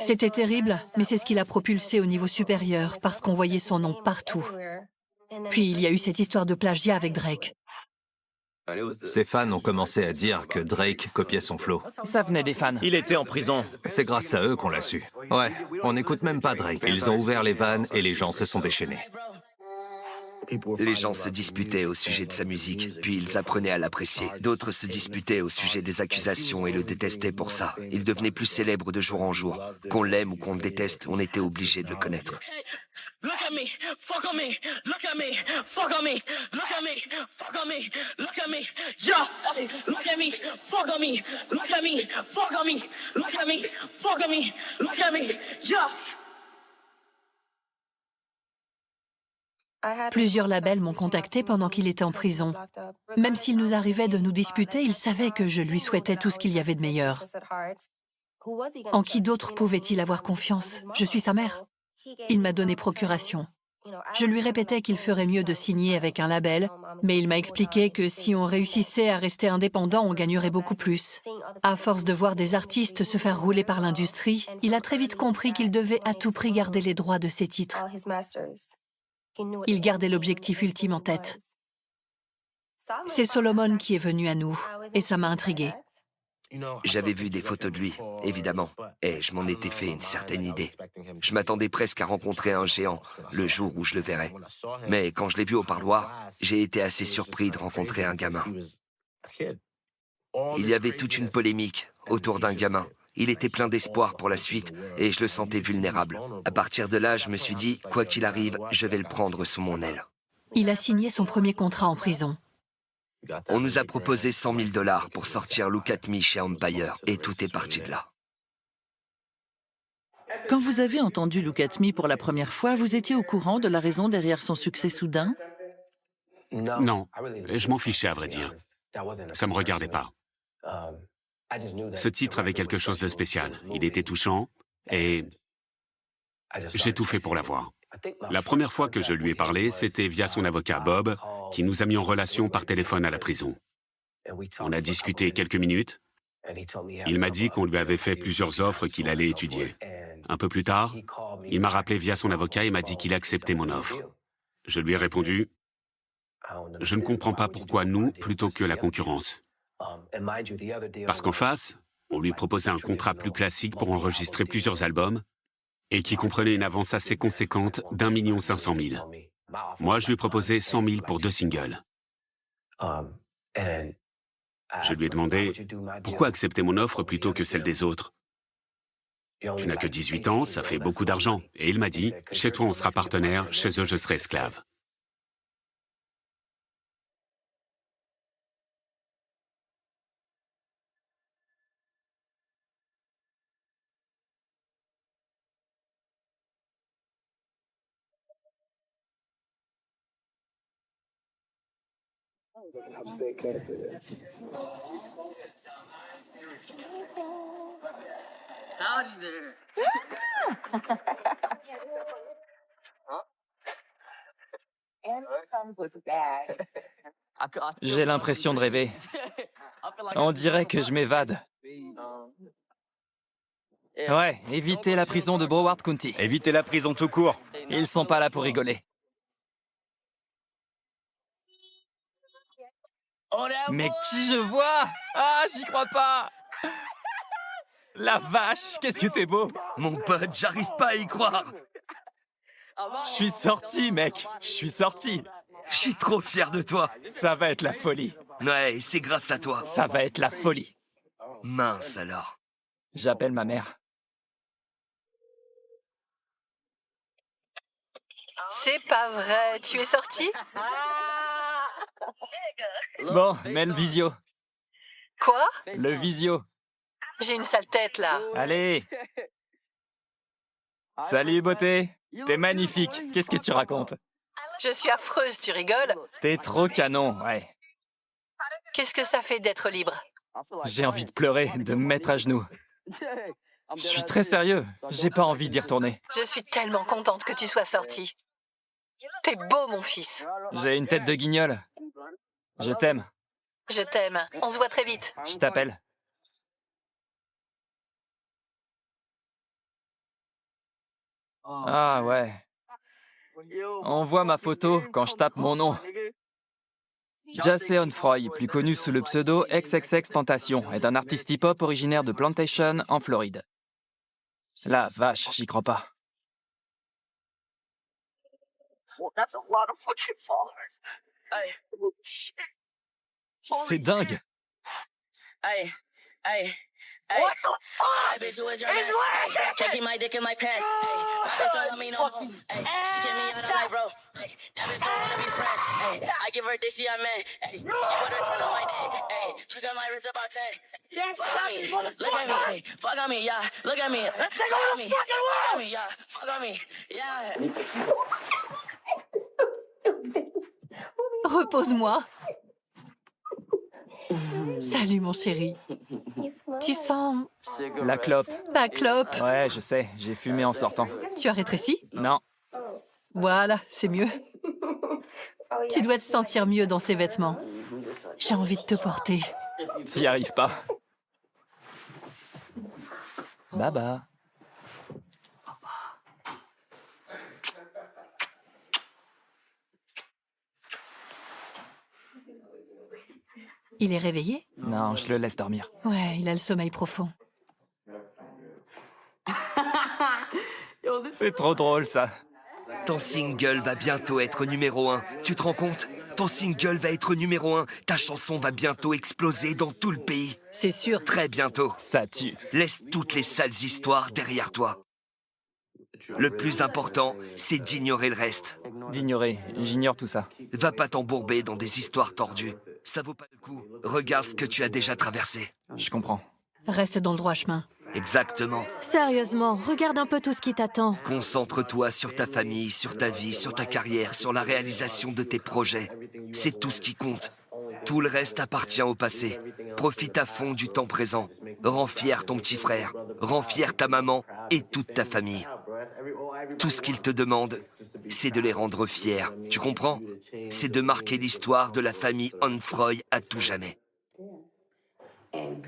C'était terrible, mais c'est ce qui l'a propulsé au niveau supérieur, parce qu'on voyait son nom partout. Puis il y a eu cette histoire de plagiat avec Drake. Ses fans ont commencé à dire que Drake copiait son flow. Ça venait des fans. Il était en prison. C'est grâce à eux qu'on l'a su. Ouais, on n'écoute même pas Drake. Ils ont ouvert les vannes et les gens se sont déchaînés. Les gens se disputaient au sujet de sa musique, puis ils apprenaient à l'apprécier. D'autres se disputaient au sujet des accusations et le détestaient pour ça. Il devenait plus célèbre de jour en jour. Qu'on l'aime ou qu'on le déteste, on était obligé de le connaître. Look at me, fuck on me, look at me, fuck on me, look at me, fuck on me, look at me, yeah, look at me, fuck on me, look at me, fuck on me, look at me, fuck on me, look at me, yeah. Plusieurs labels m'ont contacté pendant qu'il était en prison. Même s'il nous arrivait de nous disputer, il savait que je lui souhaitais tout ce qu'il y avait de meilleur. En qui d'autre pouvait-il avoir confiance? Je suis sa mère. Il m'a donné procuration. Je lui répétais qu'il ferait mieux de signer avec un label, mais il m'a expliqué que si on réussissait à rester indépendant, on gagnerait beaucoup plus. À force de voir des artistes se faire rouler par l'industrie, il a très vite compris qu'il devait à tout prix garder les droits de ses titres. Il gardait l'objectif ultime en tête. C'est Solomon qui est venu à nous, et ça m'a intriguée. J'avais vu des photos de lui, évidemment, et je m'en étais fait une certaine idée. Je m'attendais presque à rencontrer un géant le jour où je le verrais. Mais quand je l'ai vu au parloir, j'ai été assez surpris de rencontrer un gamin. Il y avait toute une polémique autour d'un gamin. Il était plein d'espoir pour la suite et je le sentais vulnérable. À partir de là, je me suis dit, quoi qu'il arrive, je vais le prendre sous mon aile. Il a signé son premier contrat en prison. On nous a proposé 100 000 $ pour sortir Look at Me chez Empire et tout est parti de là. Quand vous avez entendu Look at Me pour la première fois, vous étiez au courant de la raison derrière son succès soudain? Non, je m'en fichais à vrai dire. Ça me regardait pas. Ce titre avait quelque chose de spécial. Il était touchant et j'ai tout fait pour l'avoir. La première fois que je lui ai parlé, c'était via son avocat Bob, qui nous a mis en relation par téléphone à la prison. On a discuté quelques minutes. Il m'a dit qu'on lui avait fait plusieurs offres qu'il allait étudier. Un peu plus tard, il m'a rappelé via son avocat et m'a dit qu'il acceptait mon offre. Je lui ai répondu, « Je ne comprends pas pourquoi nous plutôt que la concurrence. » Parce qu'en face, on lui proposait un contrat plus classique pour enregistrer plusieurs albums et qui comprenait une avance assez conséquente d'1 500 000. Moi, je lui ai proposé 100 000 pour 2 singles. Je lui ai demandé pourquoi accepter mon offre plutôt que celle des autres. Tu n'as que 18 ans, ça fait beaucoup d'argent. Et il m'a dit, chez toi on sera partenaire, chez eux je serai esclave. Howdy there. J'ai l'impression de rêver. On dirait que je m'évade. Ouais, évitez la prison de Broward County. Évitez la prison tout court. Ils sont pas là pour rigoler. Mais qui je vois? Ah, j'y crois pas! La vache, qu'est-ce que t'es beau! Mon pote, j'arrive pas à y croire! Je suis sorti, mec! Je suis sorti! Je suis trop fier de toi! Ça va être la folie! Ouais, c'est grâce à toi! Ça va être la folie! Mince alors! J'appelle ma mère. C'est pas vrai, tu es sorti? Bon, mets le visio. Quoi? Le visio. J'ai une sale tête là. Allez! Salut, beauté! T'es magnifique. Qu'est-ce que tu racontes? Je suis affreuse, tu rigoles? T'es trop canon, ouais. Qu'est-ce que ça fait d'être libre? J'ai envie de pleurer, de me mettre à genoux. Je suis très sérieux. J'ai pas envie d'y retourner. Je suis tellement contente que tu sois sorti. T'es beau, mon fils. J'ai une tête de guignol. Je t'aime. Je t'aime. On se voit très vite. Je t'appelle. Ah ouais. On voit ma photo quand je tape mon nom. Jacéon Froy, plus connu sous le pseudo XXXTentacion, est un artiste hip-hop originaire de Plantation, en Floride. La vache, j'y crois pas. C'est dingue. Hey, hey, hey. What the fuck? Bitch, who is your best? Hey, can't keep my dick in my pants. Hey, my bitch don't love me no more. Hey, she kicked me out of life, bro. Hey, that bitch don't wanna be friends. Hey, I give her dick, she a man. Hey, she put her 10 on my dick. Hey, look at my wrist about 10. Hey, fuck on me, look at me. Hey, fuck on me, yeah. Look at me. Fuck on me, fuck on me, yeah. Fuck on me, yeah. Repose-moi. Salut, mon chéri. Tu sens... La clope. La clope. Ouais, je sais, j'ai fumé en sortant. Tu as rétréci? Non. Voilà, c'est mieux. Tu dois te sentir mieux dans ces vêtements. J'ai envie de te porter. T'y arrives pas. Baba. Il est réveillé? Non, je le laisse dormir. Ouais, il a le sommeil profond. C'est trop drôle, ça. Ton single va bientôt être numéro 1. Tu te rends compte? Ton single va être numéro 1. Ta chanson va bientôt exploser dans tout le pays. C'est sûr. Très bientôt. Ça tue. Laisse toutes les sales histoires derrière toi. Le plus important, c'est d'ignorer le reste. D'ignorer. J'ignore tout ça. Va pas t'embourber dans des histoires tordues. Ça vaut pas le coup. Regarde ce que tu as déjà traversé. Je comprends. Reste dans le droit chemin. Exactement. Sérieusement, regarde un peu tout ce qui t'attend. Concentre-toi sur ta famille, sur ta vie, sur ta carrière, sur la réalisation de tes projets. C'est tout ce qui compte. Tout le reste appartient au passé. Profite à fond du temps présent. Rends fier ton petit frère. Rends fier ta maman et toute ta famille. Tout ce qu'ils te demandent, c'est de les rendre fiers. Tu comprends? C'est de marquer l'histoire de la famille Onfroy à tout jamais.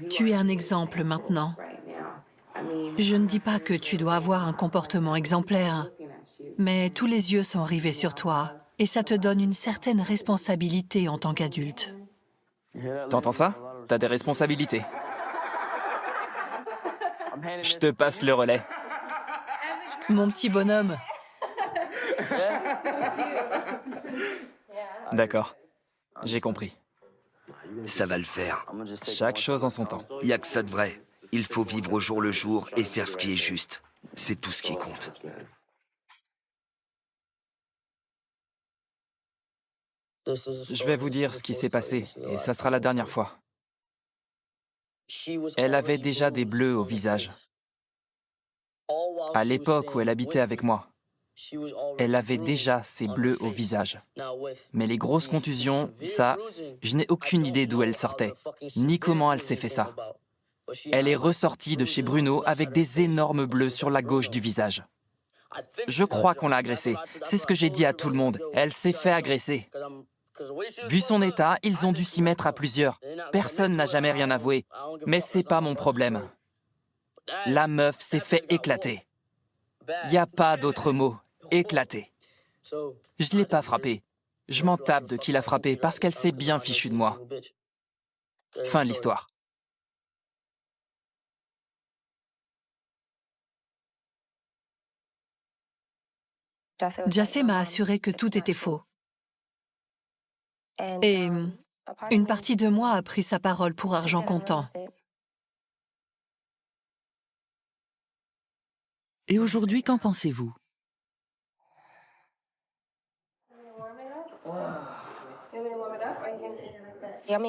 Tu es un exemple maintenant. Je ne dis pas que tu dois avoir un comportement exemplaire, mais tous les yeux sont rivés sur toi et ça te donne une certaine responsabilité en tant qu'adulte. T'entends ça? T'as des responsabilités. Je te passe le relais. Mon petit bonhomme. D'accord. J'ai compris. Ça va le faire. Chaque chose en son temps. Il n'y a que ça de vrai. Il faut vivre au jour le jour et faire ce qui est juste. C'est tout ce qui compte. Je vais vous dire ce qui s'est passé, et ça sera la dernière fois. Elle avait déjà des bleus au visage. À l'époque où elle habitait avec moi, elle avait déjà ces bleus au visage. Mais les grosses contusions, ça, je n'ai aucune idée d'où elles sortaient, ni comment elle s'est fait ça. Elle est ressortie de chez Bruno avec des énormes bleus sur la gauche du visage. Je crois qu'on l'a agressée. C'est ce que j'ai dit à tout le monde. Elle s'est fait agresser. Vu son état, ils ont dû s'y mettre à plusieurs. Personne n'a jamais rien avoué. Mais c'est pas mon problème. La meuf s'est fait éclater. Y a pas d'autre mot. Éclater. Je l'ai pas frappée. Je m'en tape de qui l'a frappée parce qu'elle s'est bien fichue de moi. Fin de l'histoire. Jassé m'a assuré que tout était faux. Et une partie de moi a pris sa parole pour argent comptant. Et aujourd'hui, qu'en pensez-vous?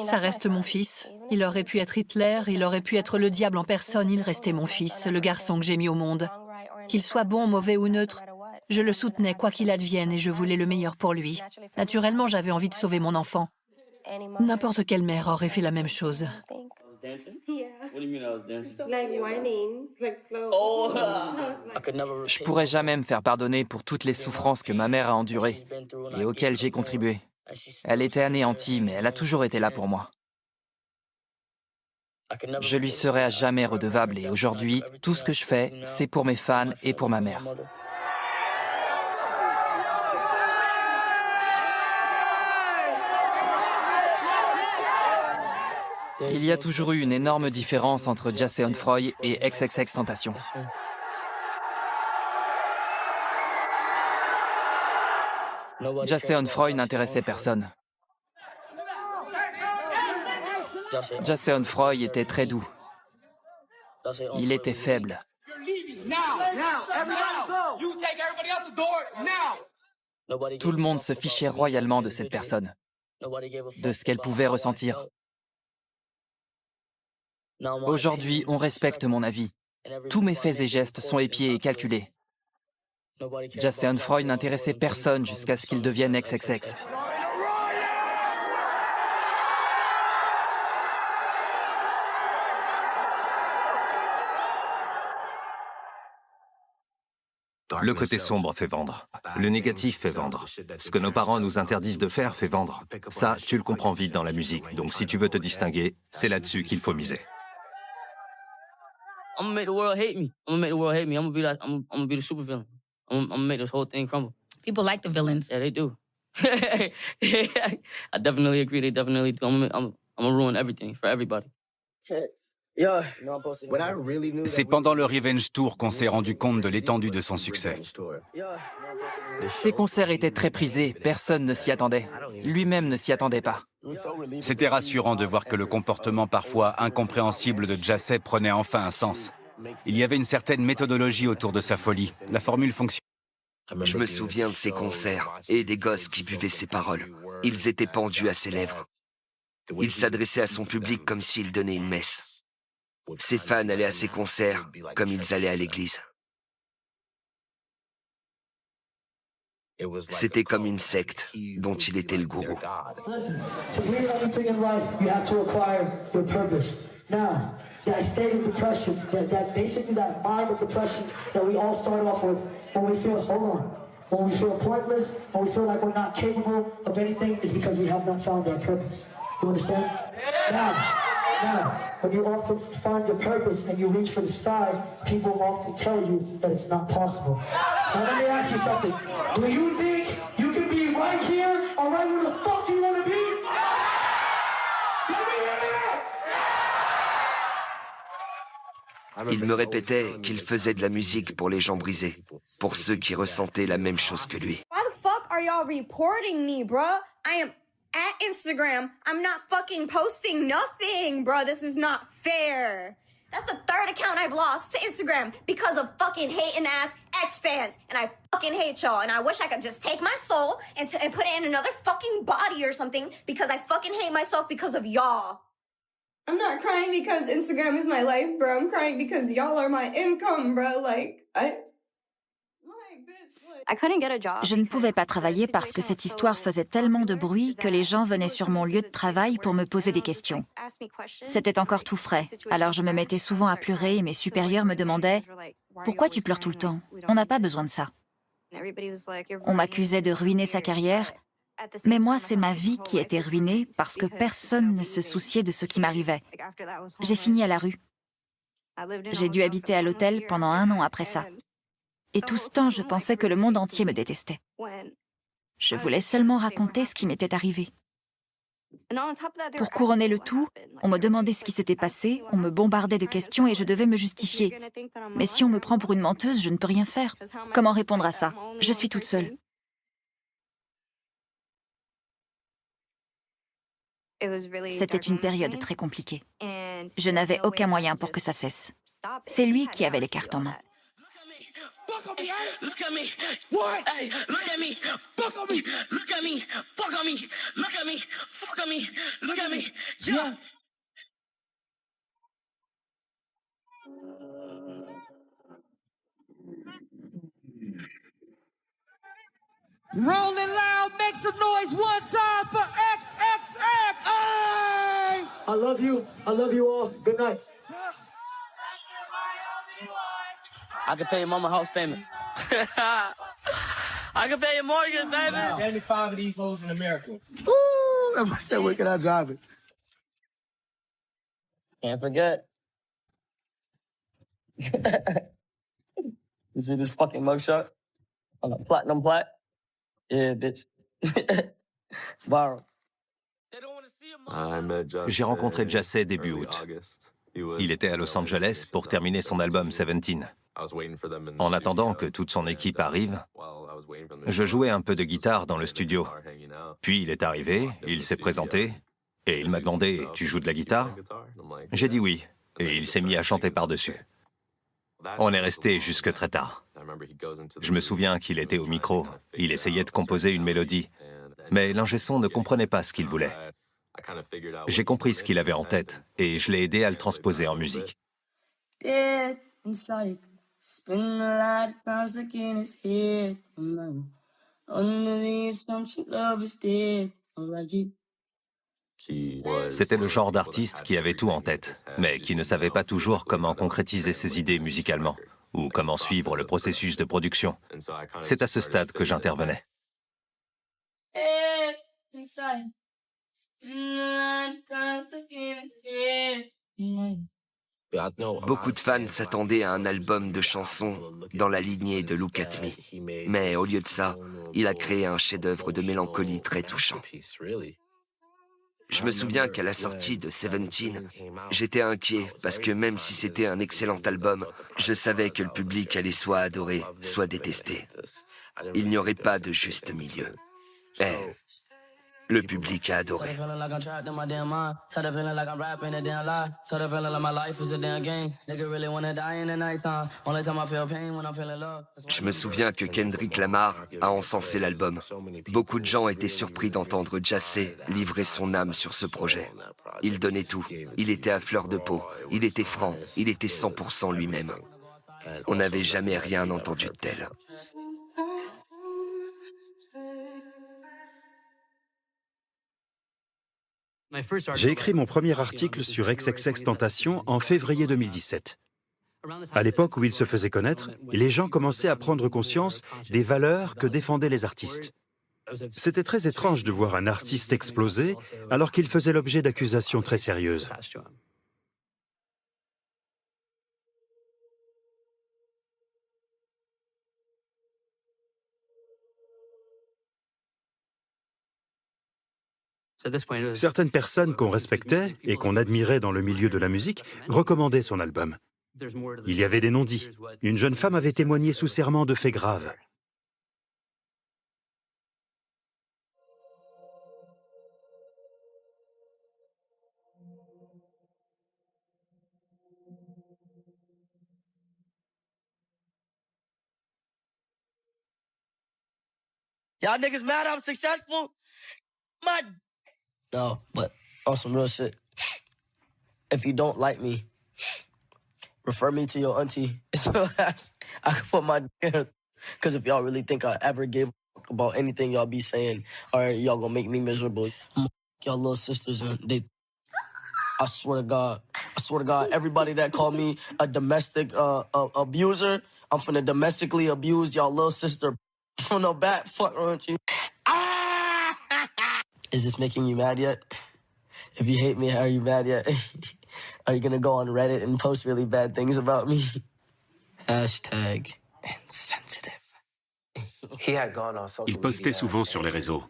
Ça reste mon fils. Il aurait pu être Hitler, il aurait pu être le diable en personne, il restait mon fils, le garçon que j'ai mis au monde. Qu'il soit bon, mauvais ou neutre, je le soutenais quoi qu'il advienne et je voulais le meilleur pour lui. Naturellement, j'avais envie de sauver mon enfant. N'importe quelle mère aurait fait la même chose. Je pourrais jamais me faire pardonner pour toutes les souffrances que ma mère a endurées et auxquelles j'ai contribué. Elle était anéantie, mais elle a toujours été là pour moi. Je lui serai à jamais redevable et aujourd'hui, tout ce que je fais, c'est pour mes fans et pour ma mère. Il y a toujours eu une énorme différence entre Jassé Onfroy et XXXTentacion. Jassé Onfroy n'intéressait personne. Jassé Onfroy était très doux. Il était faible. Tout le monde se fichait royalement de cette personne, de ce qu'elle pouvait ressentir. Aujourd'hui, on respecte mon avis. Tous mes faits et gestes sont épiés et calculés. Jassé Onfroy n'intéressait personne jusqu'à ce qu'il devienne XXX. Le côté sombre fait vendre. Le négatif fait vendre. Ce que nos parents nous interdisent de faire fait vendre. Ça, tu le comprends vite dans la musique. Donc si tu veux te distinguer, c'est là-dessus qu'il faut miser. I'm gonna make the world hate me. I'm gonna make the world hate me. I'm gonna be the super villain. I'm gonna make this whole thing crumble. People like the villains. Yeah, they do. I definitely agree. They definitely do. I'm gonna ruin everything for everybody. C'est pendant le Revenge Tour qu'on s'est rendu compte de l'étendue de son succès. Ses concerts étaient très prisés, personne ne s'y attendait. Lui-même ne s'y attendait pas. C'était rassurant de voir que le comportement parfois incompréhensible de Jassé prenait enfin un sens. Il y avait une certaine méthodologie autour de sa folie. La formule fonctionnait. Je me souviens de ses concerts et des gosses qui buvaient ses paroles. Ils étaient pendus à ses lèvres. Il s'adressait à son public comme s'il donnait une messe. Ses fans allaient à ses concerts comme ils allaient à l'église. C'était comme une secte dont il était le gourou. That state of depression, that basically that mind of depression that we all start off with when we feel, when we feel pointless, when we feel like we're not capable of anything, is because we have not found our purpose. You understand? Now, when you often find your purpose and you reach for the sky, people often tell you that it's not possible. Now let me ask you something. Do you think you can be right here or right where the fuck you want to be? Il me répétait qu'il faisait de la musique pour les gens brisés, pour ceux qui ressentaient la même chose que lui. Why the fuck are y'all reporting me, bruh? I am at Instagram. I'm not fucking posting nothing, bruh. This is not fair. That's the third account I've lost to Instagram because of fucking hating ass ex-fans. And I fucking hate y'all. And I wish I could just take my soul and put it in another fucking body or something because I fucking hate myself because of y'all. I'm not crying because Instagram is my life, bro. I'm crying because y'all are my income, bro. Like, Je ne pouvais pas travailler parce que cette histoire faisait tellement de bruit que les gens venaient sur mon lieu de travail pour me poser des questions. C'était encore tout frais, alors je me mettais souvent à pleurer et mes supérieurs me demandaient « Pourquoi tu pleures tout le temps? On n'a pas besoin de ça. » On m'accusait de ruiner sa carrière, mais moi, c'est ma vie qui était ruinée parce que personne ne se souciait de ce qui m'arrivait. J'ai fini à la rue. J'ai dû habiter à l'hôtel pendant 1 an après ça. Et tout ce temps, je pensais que le monde entier me détestait. Je voulais seulement raconter ce qui m'était arrivé. Pour couronner le tout, on me demandait ce qui s'était passé, on me bombardait de questions et je devais me justifier. Mais si on me prend pour une menteuse, je ne peux rien faire. Comment répondre à ça? Je suis toute seule. C'était une période très compliquée. Je n'avais aucun moyen pour que ça cesse. C'est lui qui avait les cartes en main. Look at me, what? Hey, look at me, fuck on me, look at me, fuck on me, look at me, fuck on me, look at me, yeah. Rolling loud, make some noise one time for XXX! Hey! I love you all. Good night. I can pay your mama house payment. I can pay your mortgage, baby. 75 of these hoes in America. Ooh, I said, where can I drive it? Can't forget. You see this fucking mugshot on a platinum plaque? Yeah, bitch. Viral. J'ai rencontré Jassé début août. Il était à Los Angeles pour terminer son album 17. En attendant que toute son équipe arrive, je jouais un peu de guitare dans le studio. Puis il est arrivé, il s'est présenté, et il m'a demandé « Tu joues de la guitare ?» J'ai dit oui, et il s'est mis à chanter par-dessus. On est resté jusque très tard. Je me souviens qu'il était au micro, il essayait de composer une mélodie, mais l'ingé son ne comprenait pas ce qu'il voulait. J'ai compris ce qu'il avait en tête, et je l'ai aidé à le transposer en musique. Spend a lot of time stuck in his head. Under the assumption love is dead. C'était le genre d'artiste qui avait tout en tête, mais qui ne savait pas toujours comment concrétiser ses idées musicalement, ou comment suivre le processus de production. C'est à ce stade que j'intervenais. Beaucoup de fans s'attendaient à un album de chansons dans la lignée de Look at Me. Mais au lieu de ça, il a créé un chef-d'œuvre de mélancolie très touchant. Je me souviens qu'à la sortie de Seventeen, j'étais inquiet parce que même si c'était un excellent album, je savais que le public allait soit adorer, soit détester. Il n'y aurait pas de juste milieu. Et le public a adoré. Je me souviens que Kendrick Lamar a encensé l'album. Beaucoup de gens étaient surpris d'entendre Jazzy livrer son âme sur ce projet. Il donnait tout. Il était à fleur de peau. Il était franc. Il était 100% lui-même. On n'avait jamais rien entendu de tel. J'ai écrit mon premier article sur XXXTentacion en février 2017. À l'époque où il se faisait connaître, les gens commençaient à prendre conscience des valeurs que défendaient les artistes. C'était très étrange de voir un artiste exploser alors qu'il faisait l'objet d'accusations très sérieuses. Certaines personnes qu'on respectait et qu'on admirait dans le milieu de la musique recommandaient son album. Il y avait des non-dits. Une jeune femme avait témoigné sous serment de faits graves. Y'all niggas mad I'm successful? No, but on some real shit. If you don't like me, refer me to your auntie so I can put my dick. Because if y'all really think I ever gave a fuck about anything y'all be saying, or y'all gonna make me miserable, I'm gonna fuck y'all little sisters and they. I swear to God, everybody that called me a domestic abuser, I'm finna domestically abuse y'all little sister from the back. Fuck, aren't you? Is this making you mad yet? If you hate me, are you mad yet? Are you gonna go on Reddit and post really bad things about me? Hashtag insensitive. Il postait souvent sur les réseaux.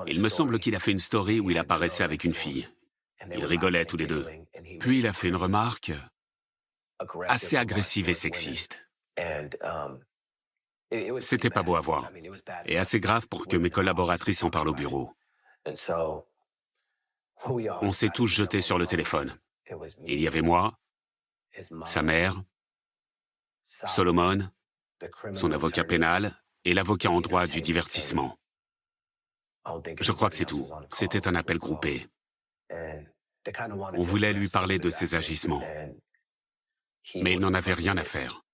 Il me semble qu'il a fait une story où il apparaissait avec une fille. Ils rigolaient tous les deux. Puis il a fait une remarque assez agressive et sexiste. C'était pas beau à voir, et assez grave pour que mes collaboratrices en parlent au bureau. On s'est tous jetés sur le téléphone. Il y avait moi, sa mère, Solomon, son avocat pénal et l'avocat en droit du divertissement. Je crois que c'est tout. C'était un appel groupé. On voulait lui parler de ses agissements. Mais il n'en avait rien à faire.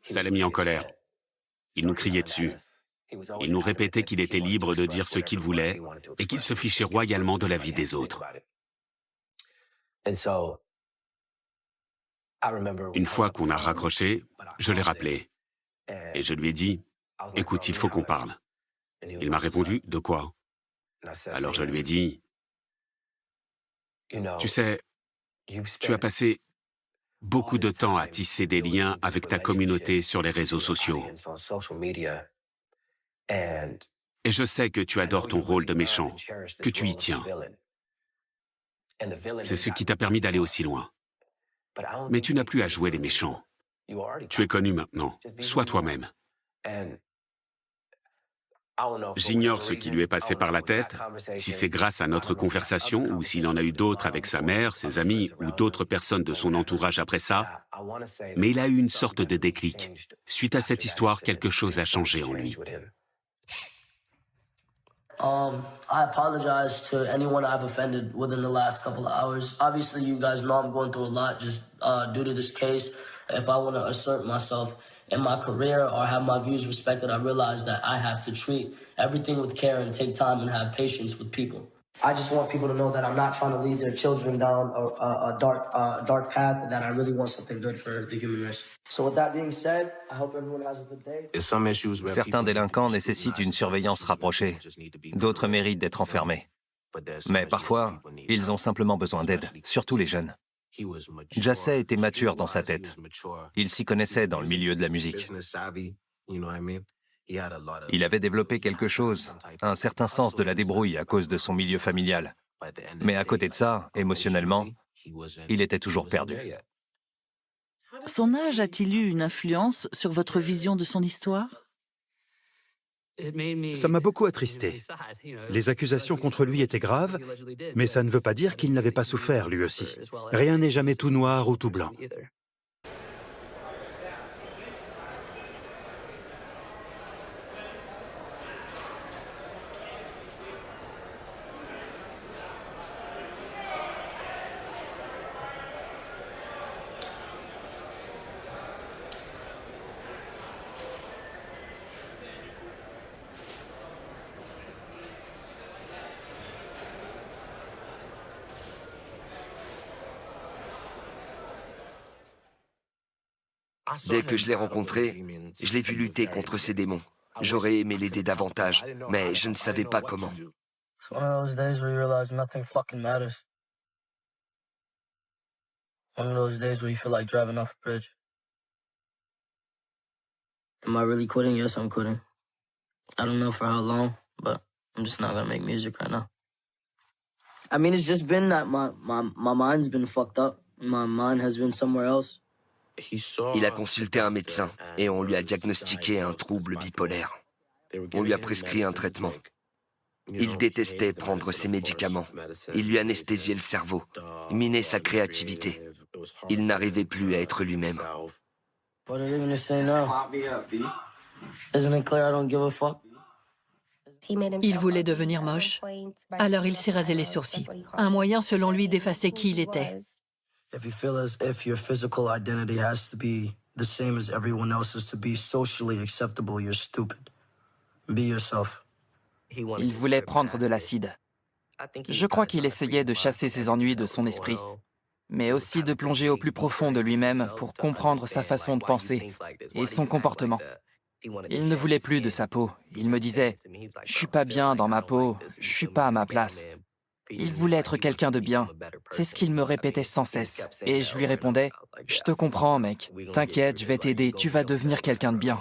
Ça l'a mis en colère. Il nous criait dessus. Il nous répétait qu'il était libre de dire ce qu'il voulait et qu'il se fichait royalement de la vie des autres. Une fois qu'on a raccroché, je l'ai rappelé. Et je lui ai dit, « Écoute, il faut qu'on parle. » Il m'a répondu, « De quoi ?» Alors je lui ai dit, « Tu sais, tu as passé beaucoup de temps à tisser des liens avec ta communauté sur les réseaux sociaux. Et je sais que tu adores ton rôle de méchant, que tu y tiens. C'est ce qui t'a permis d'aller aussi loin. Mais tu n'as plus à jouer les méchants. Tu es connu maintenant. Sois toi-même. » J'ignore ce qui lui est passé par la tête, si c'est grâce à notre conversation ou s'il en a eu d'autres avec sa mère, ses amis ou d'autres personnes de son entourage après ça, mais il a eu une sorte de déclic. Suite à cette histoire, quelque chose a changé en lui. I apologize to anyone I've offended within the last couple of hours. Obviously, you guys know I'm going through a lot just due to this case. If I want to assert myself in my career or have my views respected, I realize that I have to treat everything with care and take time and have patience with people. I just want people to know that I'm not trying to lead their children down a dark path, and that I really want something good for the human race. So with that being said, I hope everyone has a good day. Certains délinquants nécessitent une surveillance rapprochée. D'autres méritent d'être enfermés. Mais parfois, ils ont simplement besoin d'aide, surtout les jeunes. Jazzy était mature dans sa tête. Il s'y connaissait dans le milieu de la musique. Il avait développé quelque chose, un certain sens de la débrouille à cause de son milieu familial. Mais à côté de ça, émotionnellement, il était toujours perdu. Son âge a-t-il eu une influence sur votre vision de son histoire? Ça m'a beaucoup attristé. Les accusations contre lui étaient graves, mais ça ne veut pas dire qu'il n'avait pas souffert lui aussi. Rien n'est jamais tout noir ou tout blanc. Dès que je l'ai rencontré, je l'ai vu lutter contre ses démons. J'aurais aimé l'aider davantage, mais je ne savais pas comment. It's one of those days where you realize nothing fucking matters. One of those days where you feel like driving off a bridge. Am I really quitting? Yes, I'm quitting. I don't know for how long, but I'm just not gonna make music right now. I mean, it's just been that my mind's been fucked up. My mind has been somewhere else. Il a consulté un médecin et on lui a diagnostiqué un trouble bipolaire. On lui a prescrit un traitement. Il détestait prendre ses médicaments. Il lui anesthésiait le cerveau, minait sa créativité. Il n'arrivait plus à être lui-même. What are they gonna say now? Isn't it clear I don't give a fuck? Il voulait devenir moche, alors il s'est rasé les sourcils. Un moyen, selon lui, d'effacer qui il était. If you feel as if your physical identity has to be the same as everyone else's to be socially acceptable, you're stupid. Be yourself. Il voulait prendre de l'acide. Je crois qu'il essayait de chasser ses ennuis de son esprit, mais aussi de plonger au plus profond de lui-même pour comprendre sa façon de penser et son comportement. Il ne voulait plus de sa peau. Il me disait « Je suis pas bien dans ma peau, je suis pas à ma place ». Il voulait être quelqu'un de bien. C'est ce qu'il me répétait sans cesse. Et je lui répondais « Je te comprends, mec. T'inquiète, je vais t'aider. Tu vas devenir quelqu'un de bien. »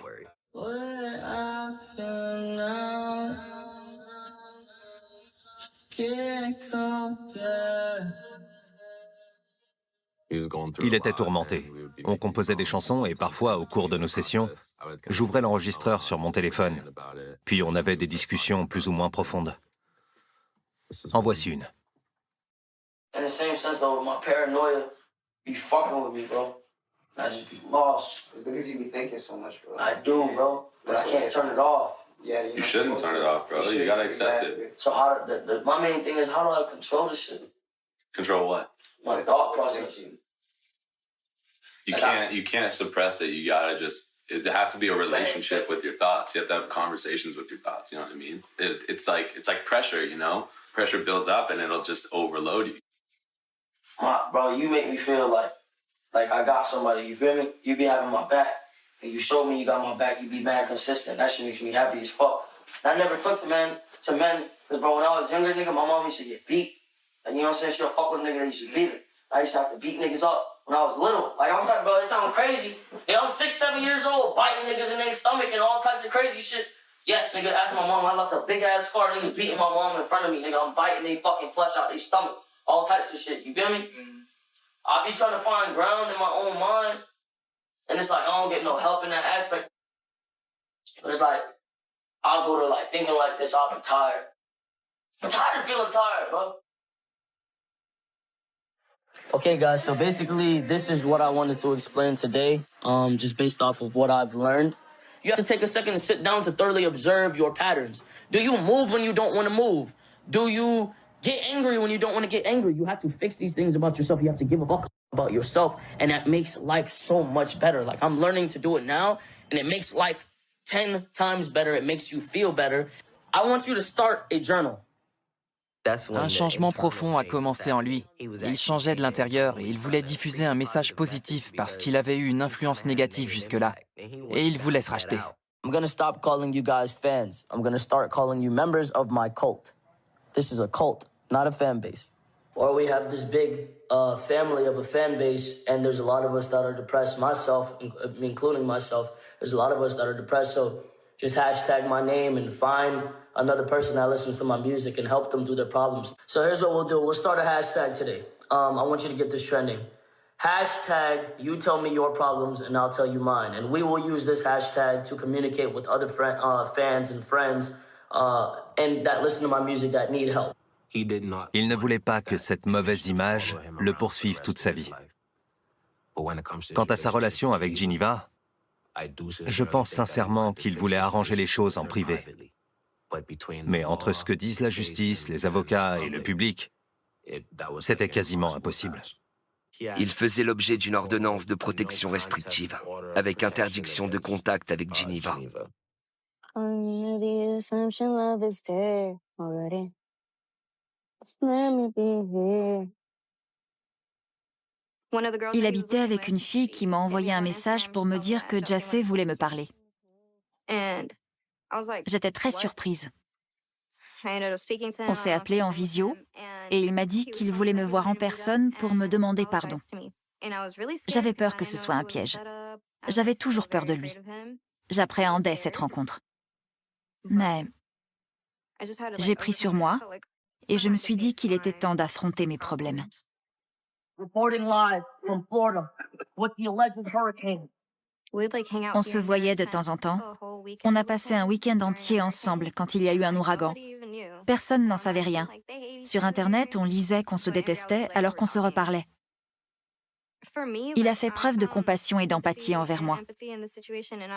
Il était tourmenté. On composait des chansons et parfois, au cours de nos sessions, j'ouvrais l'enregistreur sur mon téléphone. Puis on avait des discussions plus ou moins profondes. En voici une. In the same sense, though, my paranoia be fucking with me, bro. I just be lost. Because you be thinking so much, bro. I do, bro. But I can't turn it off. Yeah, you shouldn't turn it off, bro. You gotta accept it. So my main thing is, how do I control this shit? Control what? My thought process. You can't suppress it. You gotta just. It has to be a relationship with your thoughts. You have to have conversations with your thoughts. You know what I mean? It's like pressure. You know, pressure builds up and it'll just overload you. Bro, you make me feel like I got somebody. You feel me? You be having my back, and you show me you got my back. You be mad consistent. That shit makes me happy as fuck. I never took to men, cause bro, when I was younger, nigga, my mom used to get beat, and you know what I'm saying? She'll fuck with a nigga that used to beat her. I used to have to beat niggas up when I was little. Like, I'm talking, bro, it sounds crazy. You know, I'm 6, 7 years old, biting niggas in their stomach and all types of crazy shit. Yes, nigga, ask my mom. I left a big ass scar. Niggas beating my mom in front of me, nigga. I'm biting they fucking flesh out their stomach. All types of shit. You feel me? I be trying to find ground in my own mind, and it's like I don't get no help in that aspect. But it's like I'll go to like thinking like this. I'll be tired. I'm tired of feeling tired, bro. Okay, guys. So basically, this is what I wanted to explain today. Just based off of what I've learned. You have to take a second to sit down to thoroughly observe your patterns. Do you move when you don't want to move? Do you get angry when you don't want to get angry? You have to fix these things about yourself. You have to give a fuck about yourself, and that makes life so much better. Like, I'm learning to do it now, and it makes life 10 times better. It makes you feel better. I want you to start a journal. Un changement profond a commencé en lui. Il changeait de l'intérieur et il voulait diffuser un message positif parce qu'il avait eu une influence négative jusque-là. Et il voulait se racheter. I'm gonna stop calling you guys fans. I'm gonna start calling you members of my cult. This is a cult, not a fan base. Or we have this big family of a fan base, and there's a lot of us that are depressed, myself, including myself. There's a lot of us that are depressed, so just hashtag my name and find another person that listens to my music and help them through their problems. So here's what we'll do. We'll start a hashtag today. I want you to get this trending. Hashtag, you tell me your problems and I'll tell you mine. And we will use this hashtag to communicate with other fans and friends and that listen to my music that need help. Il ne voulait pas que cette mauvaise image le poursuive toute sa vie. Quant à sa relation avec Geneva, je pense sincèrement qu'il voulait arranger les choses en privé. Mais entre ce que disent la justice, les avocats et le public, c'était quasiment impossible. Il faisait l'objet d'une ordonnance de protection restrictive, avec interdiction de contact avec Geneva. Il habitait avec une fille qui m'a envoyé un message pour me dire que Jassé voulait me parler. J'étais très surprise. On s'est appelé en visio et il m'a dit qu'il voulait me voir en personne pour me demander pardon. J'avais peur que ce soit un piège. J'avais toujours peur de lui. J'appréhendais cette rencontre. Mais j'ai pris sur moi et je me suis dit qu'il était temps d'affronter mes problèmes. On se voyait de temps en temps. On a passé un week-end entier ensemble quand il y a eu un ouragan. Personne n'en savait rien. Sur Internet, on lisait qu'on se détestait alors qu'on se reparlait. Il a fait preuve de compassion et d'empathie envers moi.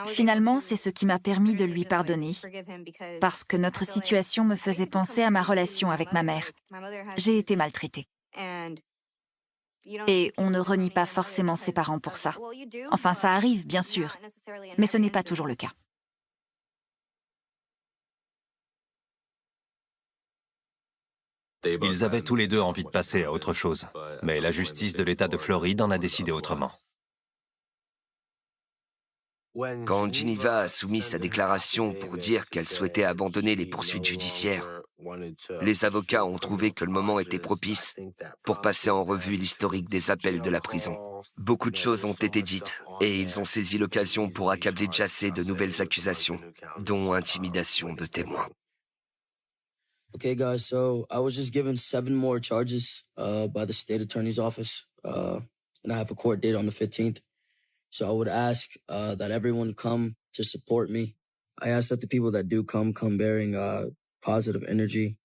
Finalement, c'est ce qui m'a permis de lui pardonner, parce que notre situation me faisait penser à ma relation avec ma mère. J'ai été maltraitée. Et on ne renie pas forcément ses parents pour ça. Enfin, ça arrive, bien sûr, mais ce n'est pas toujours le cas. Ils avaient tous les deux envie de passer à autre chose, mais la justice de l'État de Floride en a décidé autrement. Quand Geneva a soumis sa déclaration pour dire qu'elle souhaitait abandonner les poursuites judiciaires, les avocats ont trouvé que le moment était propice pour passer en revue l'historique des appels de la prison. Beaucoup de choses ont été dites et ils ont saisi l'occasion pour accabler Jassé de nouvelles accusations, dont intimidation de témoins. Okay, guys, so I was just given 7 more charges by the state attorney's office, and I have a court date on the 15th. So I would ask that everyone come to support me. I ask that the people that do come bearing positive energy.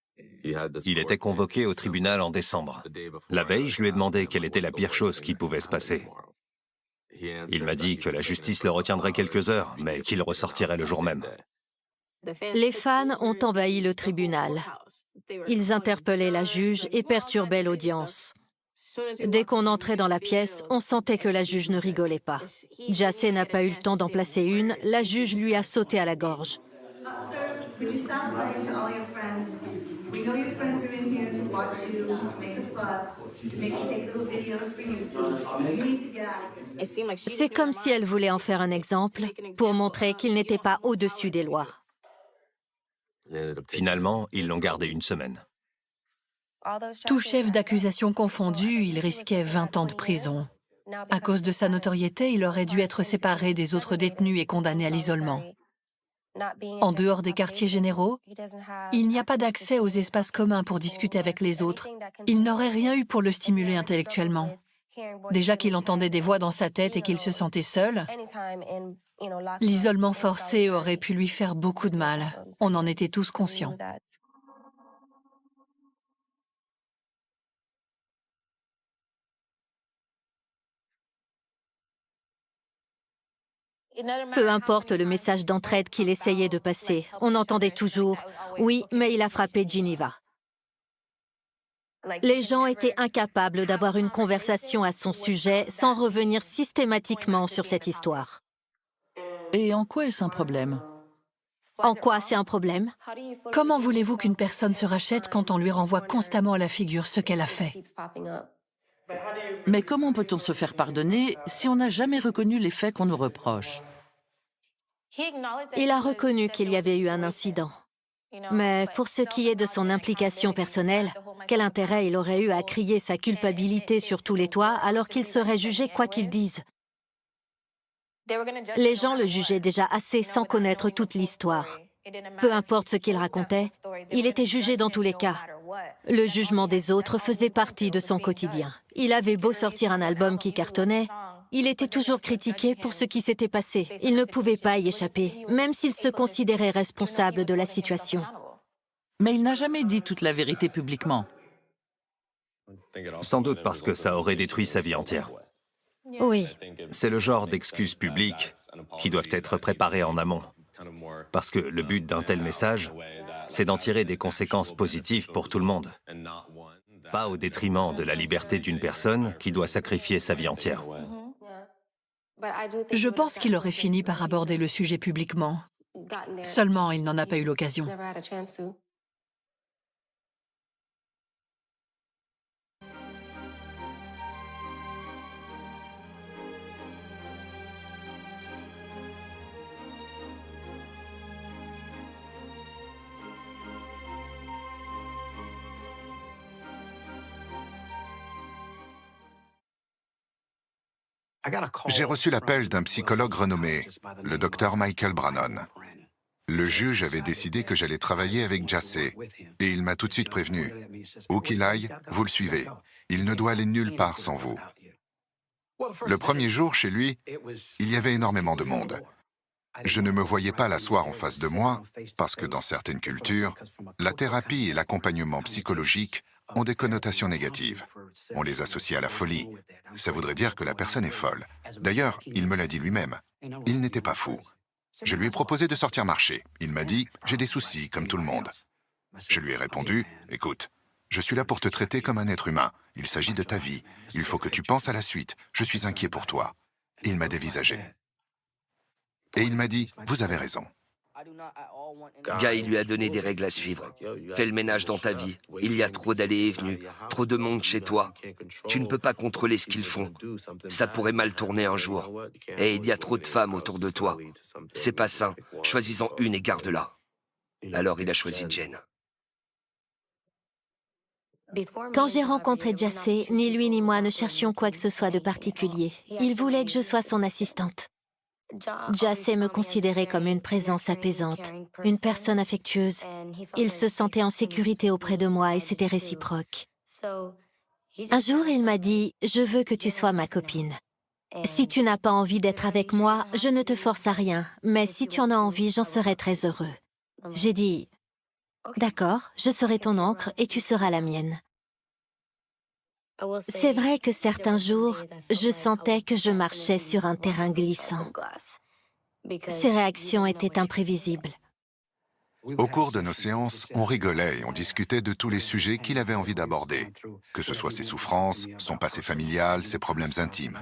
Il était convoqué au tribunal en décembre. La veille, je lui ai demandé quelle était la pire chose qui pouvait se passer. Il m'a dit que la justice le retiendrait quelques heures, mais qu'il ressortirait le jour même. Les fans ont envahi le tribunal. Ils interpellaient la juge et perturbaient l'audience. Dès qu'on entrait dans la pièce, on sentait que la juge ne rigolait pas. Jassé n'a pas eu le temps d'en placer une, la juge lui a sauté à la gorge. C'est comme si elle voulait en faire un exemple pour montrer qu'il n'était pas au-dessus des lois. Finalement, ils l'ont gardé une semaine. Tout chef d'accusation confondu, il risquait 20 ans de prison. À cause de sa notoriété, il aurait dû être séparé des autres détenus et condamné à l'isolement. En dehors des quartiers généraux, il n'y a pas d'accès aux espaces communs pour discuter avec les autres. Il n'aurait rien eu pour le stimuler intellectuellement. Déjà qu'il entendait des voix dans sa tête et qu'il se sentait seul, l'isolement forcé aurait pu lui faire beaucoup de mal. On en était tous conscients. Peu importe le message d'entraide qu'il essayait de passer, on entendait toujours « Oui, mais il a frappé Geneva ». Les gens étaient incapables d'avoir une conversation à son sujet sans revenir systématiquement sur cette histoire. Et en quoi est-ce un problème? En quoi c'est un problème? Comment voulez-vous qu'une personne se rachète quand on lui renvoie constamment à la figure ce qu'elle a fait? Mais comment peut-on se faire pardonner si on n'a jamais reconnu les faits qu'on nous reproche? Il a reconnu qu'il y avait eu un incident. Mais pour ce qui est de son implication personnelle, quel intérêt il aurait eu à crier sa culpabilité sur tous les toits alors qu'il serait jugé quoi qu'il dise? Les gens le jugeaient déjà assez sans connaître toute l'histoire. Peu importe ce qu'il racontait, il était jugé dans tous les cas. Le jugement des autres faisait partie de son quotidien. Il avait beau sortir un album qui cartonnait, il était toujours critiqué pour ce qui s'était passé. Il ne pouvait pas y échapper, même s'il se considérait responsable de la situation. Mais il n'a jamais dit toute la vérité publiquement. Sans doute parce que ça aurait détruit sa vie entière. Oui. C'est le genre d'excuses publiques qui doivent être préparées en amont. Parce que le but d'un tel message, c'est d'en tirer des conséquences positives pour tout le monde. Pas au détriment de la liberté d'une personne qui doit sacrifier sa vie entière. Je pense qu'il aurait fini par aborder le sujet publiquement. Seulement, il n'en a pas eu l'occasion. J'ai reçu l'appel d'un psychologue renommé, le docteur Michael Brannon. Le juge avait décidé que j'allais travailler avec Jassé, et il m'a tout de suite prévenu. Où qu'il aille, vous le suivez. Il ne doit aller nulle part sans vous. Le premier jour, chez lui, il y avait énormément de monde. Je ne me voyais pas l'asseoir en face de moi, parce que dans certaines cultures, la thérapie et l'accompagnement psychologique ont des connotations négatives. On les associe à la folie. Ça voudrait dire que la personne est folle. D'ailleurs, il me l'a dit lui-même. Il n'était pas fou. Je lui ai proposé de sortir marcher. Il m'a dit « J'ai des soucis, comme tout le monde ». Je lui ai répondu « Écoute, je suis là pour te traiter comme un être humain. Il s'agit de ta vie. Il faut que tu penses à la suite. Je suis inquiet pour toi. » Il m'a dévisagé. Et il m'a dit « Vous avez raison ». Guy lui a donné des règles à suivre. Fais le ménage dans ta vie. Il y a trop d'allées et venues, trop de monde chez toi. Tu ne peux pas contrôler ce qu'ils font. Ça pourrait mal tourner un jour. Et il y a trop de femmes autour de toi. C'est pas sain. Choisis-en une et garde-la. Alors il a choisi Jen. Quand j'ai rencontré Jassé, ni lui ni moi ne cherchions quoi que ce soit de particulier. Il voulait que je sois son assistante. Jassé me considérait comme une présence apaisante, une personne affectueuse. Il se sentait en sécurité auprès de moi et c'était réciproque. Un jour, il m'a dit « Je veux que tu sois ma copine. Si tu n'as pas envie d'être avec moi, je ne te force à rien, mais si tu en as envie, j'en serai très heureux. » J'ai dit « D'accord, je serai ton encre et tu seras la mienne. » C'est vrai que certains jours, je sentais que je marchais sur un terrain glissant. Ses réactions étaient imprévisibles. Au cours de nos séances, on rigolait et on discutait de tous les sujets qu'il avait envie d'aborder, que ce soit ses souffrances, son passé familial, ses problèmes intimes.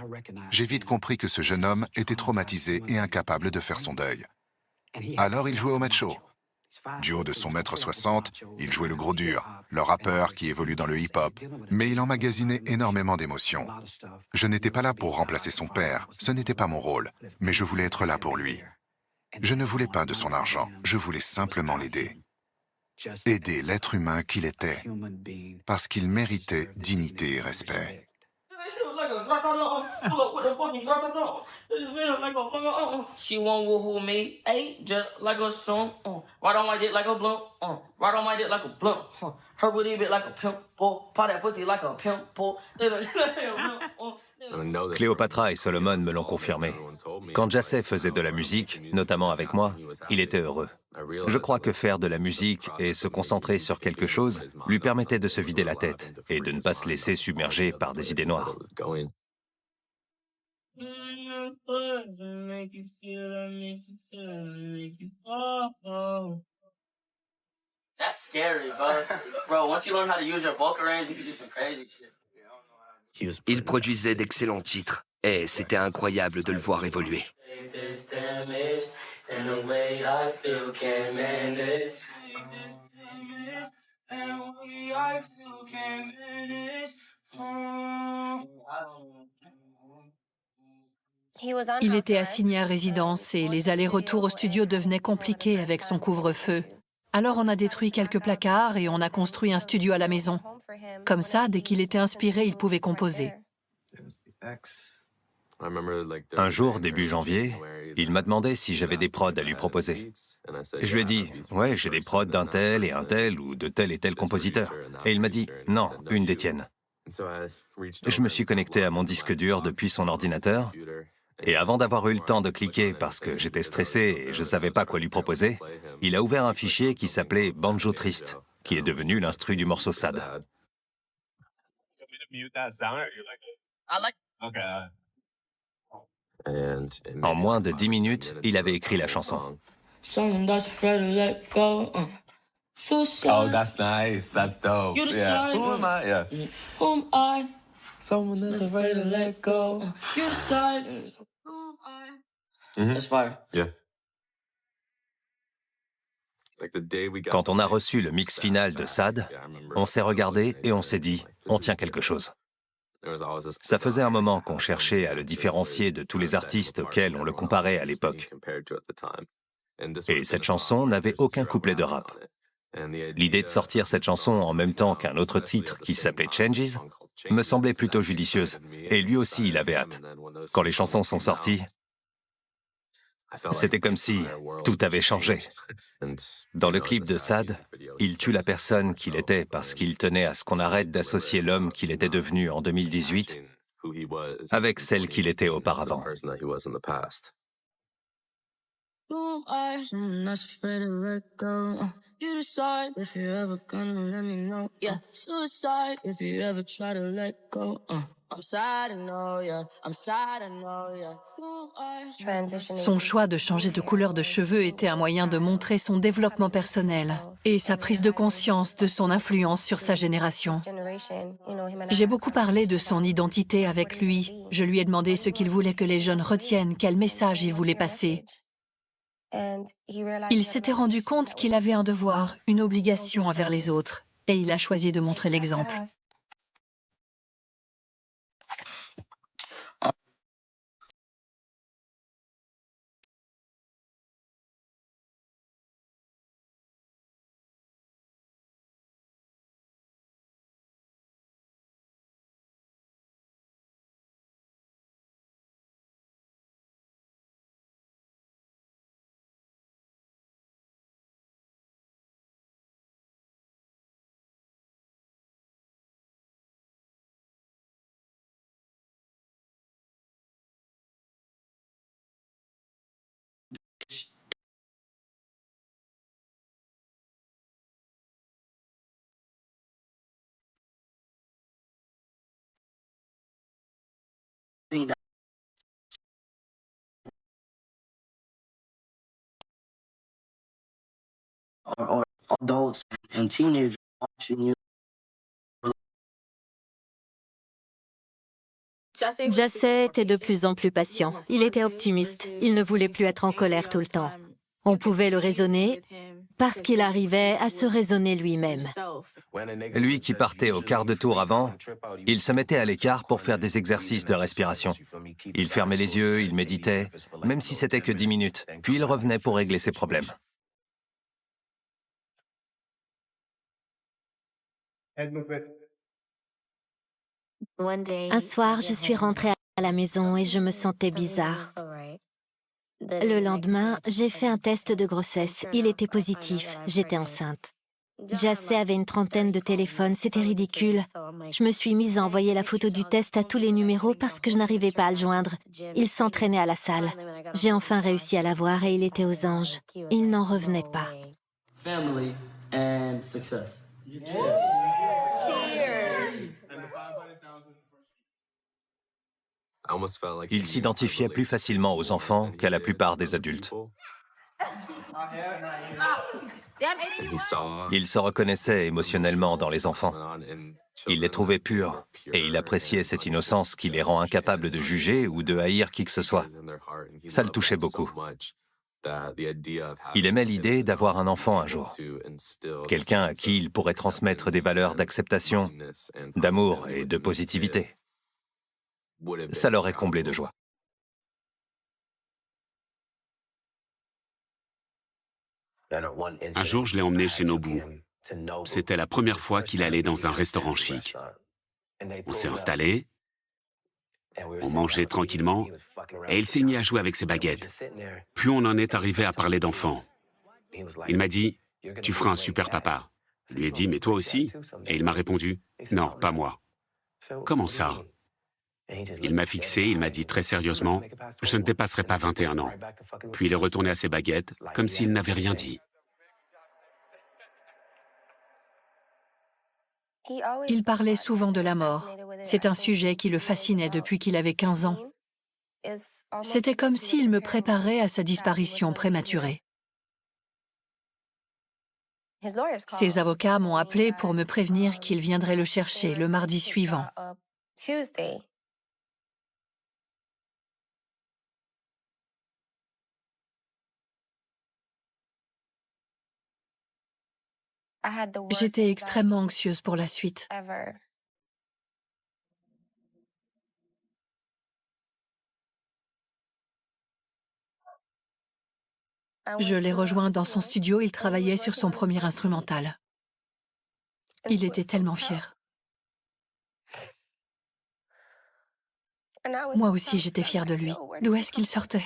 J'ai vite compris que ce jeune homme était traumatisé et incapable de faire son deuil. Alors il jouait au macho. Du haut de son 1m60, il jouait le gros dur, le rappeur qui évolue dans le hip-hop, mais il emmagasinait énormément d'émotions. Je n'étais pas là pour remplacer son père, ce n'était pas mon rôle, mais je voulais être là pour lui. Je ne voulais pas de son argent, je voulais simplement l'aider. Aider l'être humain qu'il était, parce qu'il méritait dignité et respect. She won't woohoo me, ayy, just like a song, right on my dick like a blunt, right on my dick like a blunt, her booty bit like a pimple, pop that pussy like a pimple. Cléopatra et Solomon me l'ont confirmé. Quand Jassé faisait de la musique, notamment avec moi, il était heureux. Je crois que faire de la musique et se concentrer sur quelque chose lui permettait de se vider la tête et de ne pas se laisser submerger par des idées noires. That's scary, bro. Bro, once you learn how to use your vocal range, you can do some crazy shit. Il produisait d'excellents titres et c'était incroyable de le voir évoluer. Il était assigné à résidence et les allers-retours au studio devenaient compliqués avec son couvre-feu. Alors on a détruit quelques placards et on a construit un studio à la maison. Comme ça, dès qu'il était inspiré, il pouvait composer. Un jour, début janvier, il m'a demandé si j'avais des prods à lui proposer. Je lui ai dit, ouais, j'ai des prods d'un tel et un tel ou de tel et tel compositeur. Et il m'a dit, non, une des tiennes. Je me suis connecté à mon disque dur depuis son ordinateur. Et avant d'avoir eu le temps de cliquer parce que j'étais stressé et je ne savais pas quoi lui proposer, il a ouvert un fichier qui s'appelait Banjo Triste, qui est devenu l'instru du morceau Sad. En moins de 10 minutes, il avait écrit la chanson. Oh, that's nice. That's dope. You Yeah. decide. Who am I? Yeah. Who am I? Someone that's afraid to let go. You decide. Who am I? That's fire. Yeah. Quand on a reçu le mix final de Sad, on s'est regardé et on s'est dit, on tient quelque chose. Ça faisait un moment qu'on cherchait à le différencier de tous les artistes auxquels on le comparait à l'époque. Et cette chanson n'avait aucun couplet de rap. L'idée de sortir cette chanson en même temps qu'un autre titre qui s'appelait Changes me semblait plutôt judicieuse. Et lui aussi, il avait hâte. Quand les chansons sont sorties, c'était comme si tout avait changé. Dans le clip de Sad, il tue la personne qu'il était parce qu'il tenait à ce qu'on arrête d'associer l'homme qu'il était devenu en 2018 avec celle qu'il était auparavant. Who am I? Someone that's afraid to let go. You decide if you're ever gonna let me know. Yeah, suicide if you ever try to let go. I'm sad, I know, yeah. I'm sad, I know, yeah. Who am I? Son choix de changer de couleur de cheveux était un moyen de montrer son développement personnel et sa prise de conscience de son influence sur sa génération. J'ai beaucoup parlé de son identité avec lui. Je lui ai demandé ce qu'il voulait que les jeunes retiennent, quel message il voulait passer. Il s'était rendu compte qu'il avait un devoir, une obligation envers les autres, et il a choisi de montrer l'exemple. Or adults and teenagers watching you. Jassé était de plus en plus patient. Il était optimiste. Il ne voulait plus être en colère tout le temps. On pouvait le raisonner parce qu'il arrivait à se raisonner lui-même. Lui qui partait au quart de tour avant, il se mettait à l'écart pour faire des exercices de respiration. Il fermait les yeux, il méditait, même si c'était que 10 minutes, puis il revenait pour régler ses problèmes. Un soir, je suis rentrée à la maison et je me sentais bizarre. Le lendemain, j'ai fait un test de grossesse. Il était positif. J'étais enceinte. Jassé avait une trentaine de téléphones. C'était ridicule. Je me suis mise à envoyer la photo du test à tous les numéros parce que je n'arrivais pas à le joindre. Il s'entraînait à la salle. J'ai enfin réussi à l'avoir et il était aux anges. Il n'en revenait pas. Family and success. Il s'identifiait plus facilement aux enfants qu'à la plupart des adultes. Il se reconnaissait émotionnellement dans les enfants. Il les trouvait purs et il appréciait cette innocence qui les rend incapables de juger ou de haïr qui que ce soit. Ça le touchait beaucoup. Il aimait l'idée d'avoir un enfant un jour. Quelqu'un à qui il pourrait transmettre des valeurs d'acceptation, d'amour et de positivité. Ça l'aurait comblé de joie. Un jour, je l'ai emmené chez Nobu. C'était la première fois qu'il allait dans un restaurant chic. On s'est installé On mangeait tranquillement, et il s'est mis à jouer avec ses baguettes. Puis on en est arrivé à parler d'enfants. Il m'a dit, « Tu feras un super papa ». Je lui ai dit, « Mais toi aussi ?» Et il m'a répondu, « Non, pas moi. » Comment ça? Il m'a fixé, il m'a dit très sérieusement, « Je ne dépasserai pas 21 ans. » Puis il est retourné à ses baguettes, comme s'il n'avait rien dit. Il parlait souvent de la mort. C'est un sujet qui le fascinait depuis qu'il avait 15 ans. C'était comme s'il me préparait à sa disparition prématurée. Ses avocats m'ont appelé pour me prévenir qu'ils viendraient le chercher le mardi suivant. J'étais extrêmement anxieuse pour la suite. Je l'ai rejoint dans son studio, il travaillait sur son premier instrumental. Il était tellement fier. Moi aussi, j'étais fière de lui. D'où est-ce qu'il sortait?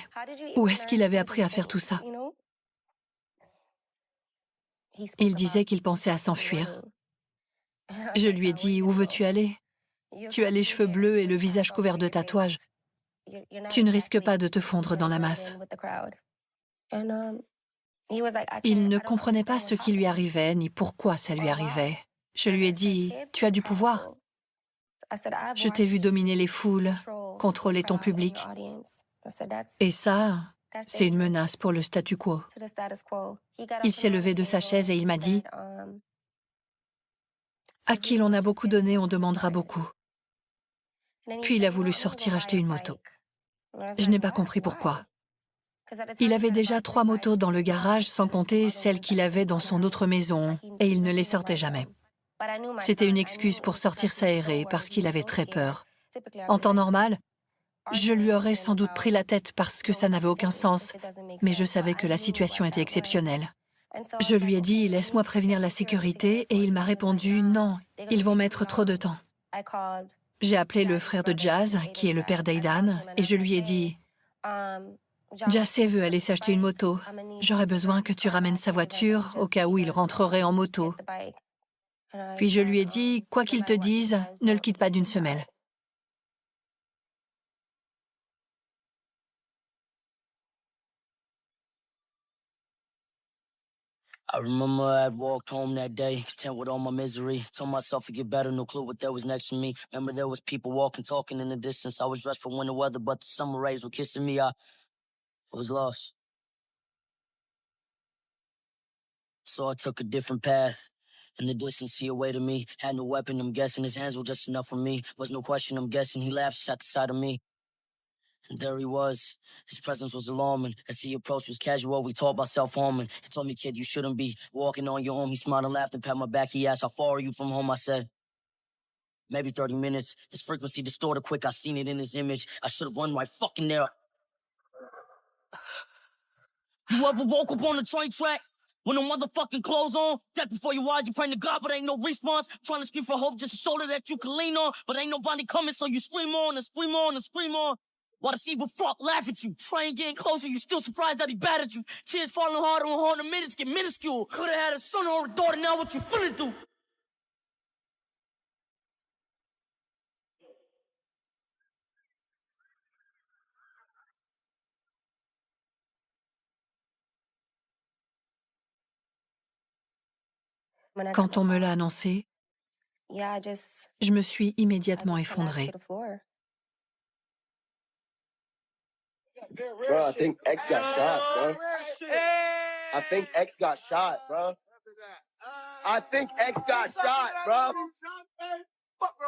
Où est-ce qu'il avait appris à faire tout ça? Il disait qu'il pensait à s'enfuir. Je lui ai dit, où veux-tu aller? Tu as les cheveux bleus et le visage couvert de tatouages. Tu ne risques pas de te fondre dans la masse. Il ne comprenait pas ce qui lui arrivait, ni pourquoi ça lui arrivait. Je lui ai dit, tu as du pouvoir. Je t'ai vu dominer les foules, contrôler ton public. Et ça, c'est une menace pour le statu quo. Il s'est levé de sa chaise et il m'a dit, à qui l'on a beaucoup donné, on demandera beaucoup. Puis il a voulu sortir acheter une moto. Je n'ai pas compris pourquoi. Il avait déjà 3 motos dans le garage, sans compter celles qu'il avait dans son autre maison, et il ne les sortait jamais. C'était une excuse pour sortir s'aérer, parce qu'il avait très peur. En temps normal, je lui aurais sans doute pris la tête parce que ça n'avait aucun sens, mais je savais que la situation était exceptionnelle. Je lui ai dit, laisse-moi prévenir la sécurité, et il m'a répondu, non, ils vont mettre trop de temps. J'ai appelé le frère de Jazz, qui est le père d'Aidan, et je lui ai dit, Jassé veut aller s'acheter une moto. J'aurais besoin que tu ramènes sa voiture au cas où il rentrerait en moto. Puis je lui ai dit, quoi qu'il te dise, ne le quitte pas d'une semelle. I remember I walked home that day, content with all my misery. Told myself it'd get better, no clue what there was next to me. Remember there was people walking, talking in the distance. I was dressed for winter weather, but the summer rays were kissing me. I was lost. So I took a different path. In the distance, he awaited me. Had no weapon, I'm guessing his hands were just enough for me. Was no question, I'm guessing he laughed, sat at the side of me. And there he was. His presence was alarming. As he approached, was casual. We talked about self-harming. He told me, kid, you shouldn't be walking on your own. He smiled and laughed and pat my back. He asked, how far are you from home? I said, maybe 30 minutes. His frequency distorted quick. I seen it in his image. I should have run right fucking there. You ever woke up on the train track with no motherfucking clothes on? Death before your eyes, you praying to God, but ain't no response. Trying to scream for hope, just a shoulder that you can lean on. But ain't nobody coming, so you scream on and scream on and scream on. While this evil fuck laugh at you. Train getting closer, you still surprised that he battered you. Tears falling harder and harder, minutes get minuscule. Could've had a son or a daughter, now what you finna do? Quand on me l'a annoncé, je me suis immédiatement effondrée. Bro, I think X got shot, bro. I think X got shot, bro. I think X got shot, bro.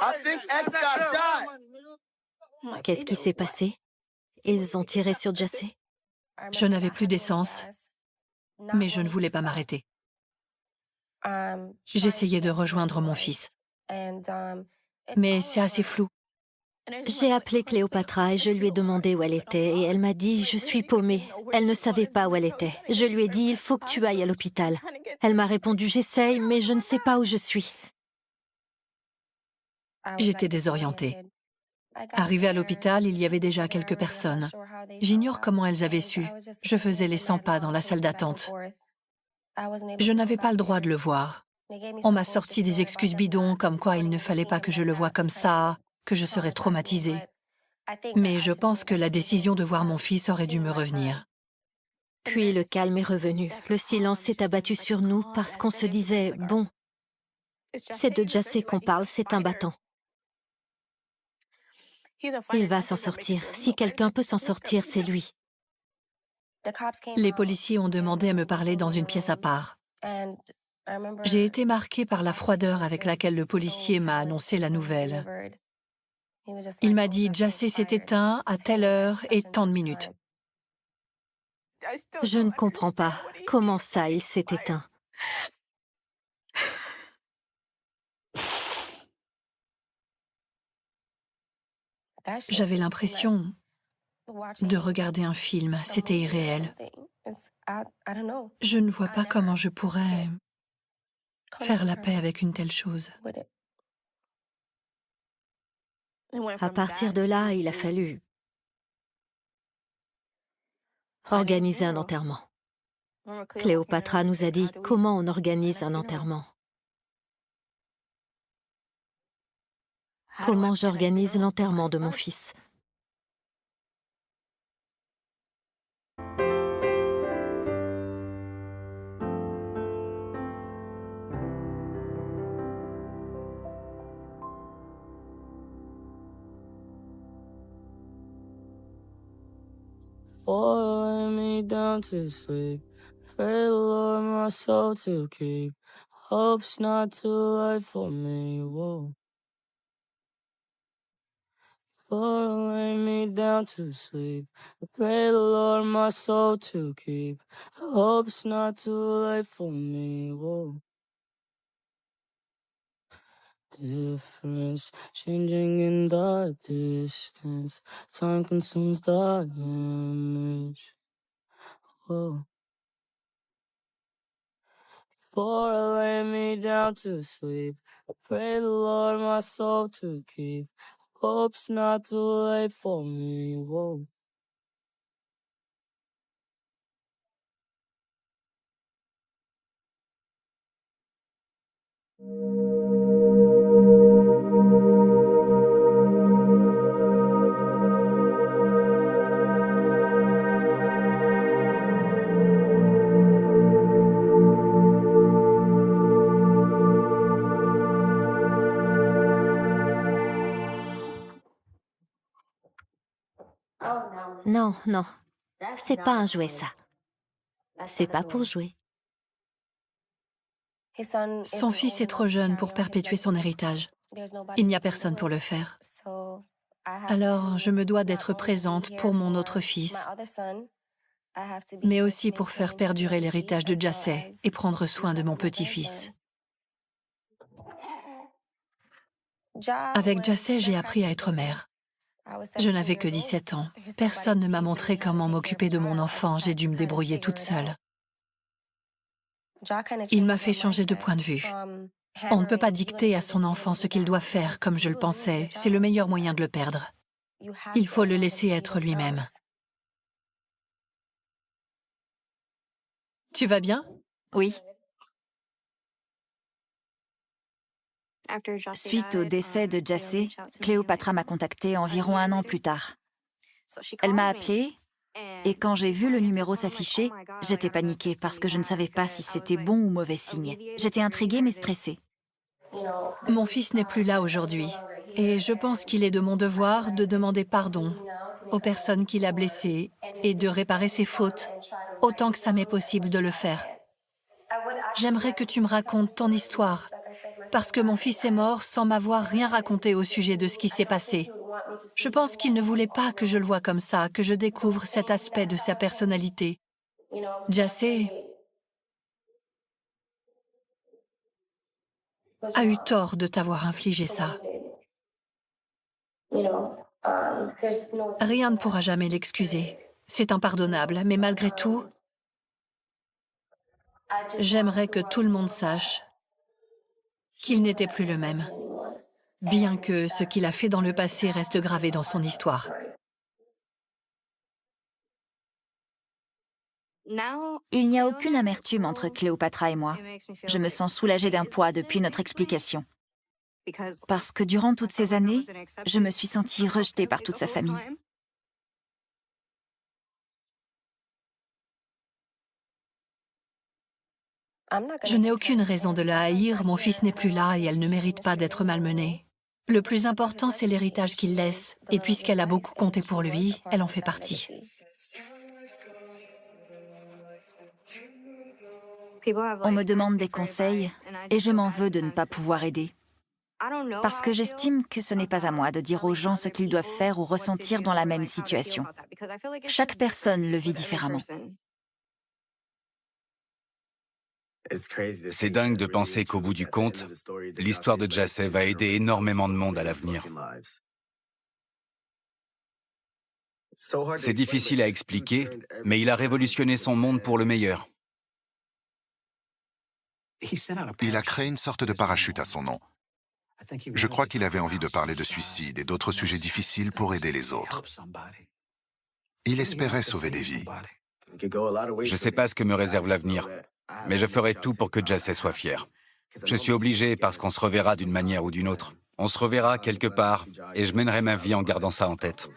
I think X got shot. Qu'est-ce qui s'est passé? Ils ont tiré sur Jassé? Je n'avais plus d'essence, mais je ne voulais pas m'arrêter. J'essayais de rejoindre mon fils. Mais c'est assez flou. J'ai appelé Cléopatra et je lui ai demandé où elle était et elle m'a dit « Je suis paumée ». Elle ne savait pas où elle était. Je lui ai dit « Il faut que tu ailles à l'hôpital ». Elle m'a répondu « J'essaye, mais je ne sais pas où je suis ». J'étais désorientée. Arrivé à l'hôpital, il y avait déjà quelques personnes. J'ignore comment elles avaient su. Je faisais les 100 pas dans la salle d'attente. Je n'avais pas le droit de le voir. On m'a sorti des excuses bidons, comme quoi il ne fallait pas que je le voie comme ça, que je serais traumatisée. Mais je pense que la décision de voir mon fils aurait dû me revenir. Puis le calme est revenu. Le silence s'est abattu sur nous parce qu'on se disait, bon, c'est de Jassé qu'on parle, c'est un battant. Il va s'en sortir. Si quelqu'un peut s'en sortir, c'est lui. Les policiers ont demandé à me parler dans une pièce à part. J'ai été marquée par la froideur avec laquelle le policier m'a annoncé la nouvelle. Il m'a dit « Jassé s'est éteint à telle heure et tant de minutes ». Je ne comprends pas. Comment ça, il s'est éteint? J'avais l'impression de regarder un film. C'était irréel. Je ne vois pas comment je pourrais faire la paix avec une telle chose. À partir de là, il a fallu organiser un enterrement. Cléopatra nous a dit comment on organise un enterrement. Comment j'organise l'enterrement de mon fils? Lay me down to sleep. Pray the Lord my soul to keep. Hope's not too late for me. Whoa. Before lay me down to sleep. Pray the Lord my soul to keep. Hope's not too late for me. Whoa. Difference changing in the distance. Time consumes the image. Whoa. Before I lay me down to sleep, I pray the Lord my soul to keep. Hope's not too late for me. Whoa. Non, non, c'est pas un jouet, ça. C'est pas pour jouer. Son fils est trop jeune pour perpétuer son héritage. Il n'y a personne pour le faire. Alors, je me dois d'être présente pour mon autre fils, mais aussi pour faire perdurer l'héritage de Jassé et prendre soin de mon petit-fils. Avec Jassé, j'ai appris à être mère. Je n'avais que 17 ans. Personne ne m'a montré comment m'occuper de mon enfant. J'ai dû me débrouiller toute seule. Il m'a fait changer de point de vue. On ne peut pas dicter à son enfant ce qu'il doit faire comme je le pensais. C'est le meilleur moyen de le perdre. Il faut le laisser être lui-même. Tu vas bien? Oui. Suite au décès de Jassé, Cléopatra m'a contactée environ 1 an plus tard. Elle m'a appelée et quand j'ai vu le numéro s'afficher, j'étais paniquée parce que je ne savais pas si c'était bon ou mauvais signe. J'étais intriguée mais stressée. Mon fils n'est plus là aujourd'hui et je pense qu'il est de mon devoir de demander pardon aux personnes qu'il a blessées et de réparer ses fautes autant que ça m'est possible de le faire. J'aimerais que tu me racontes ton histoire parce que mon fils est mort sans m'avoir rien raconté au sujet de ce qui s'est passé. Je pense qu'il ne voulait pas que je le voie comme ça, que je découvre cet aspect de sa personnalité. Jassé a eu tort de t'avoir infligé ça. Rien ne pourra jamais l'excuser. C'est impardonnable, mais malgré tout, j'aimerais que tout le monde sache qu'il n'était plus le même. bien que ce qu'il a fait dans le passé reste gravé dans son histoire. Il n'y a aucune amertume entre Cléopatra et moi. Je me sens soulagée d'un poids depuis notre explication. Parce que durant toutes ces années, je me suis sentie rejetée par toute sa famille. Je n'ai aucune raison de la haïr, mon fils n'est plus là et elle ne mérite pas d'être malmenée. Le plus important, c'est l'héritage qu'il laisse, et puisqu'elle a beaucoup compté pour lui, elle en fait partie. On me demande des conseils et je m'en veux de ne pas pouvoir aider. Parce que j'estime que ce n'est pas à moi de dire aux gens ce qu'ils doivent faire ou ressentir dans la même situation. Chaque personne le vit différemment. C'est dingue de penser qu'au bout du compte, l'histoire de Jassé va aider énormément de monde à l'avenir. C'est difficile à expliquer, mais il a révolutionné son monde pour le meilleur. Il a créé une sorte de parachute à son nom. Je crois qu'il avait envie de parler de suicide et d'autres sujets difficiles pour aider les autres. Il espérait sauver des vies. Je ne sais pas ce que me réserve l'avenir, mais je ferai tout pour que Jassé soit fier. Je suis obligé parce qu'on se reverra d'une manière ou d'une autre. On se reverra quelque part et je mènerai ma vie en gardant ça en tête.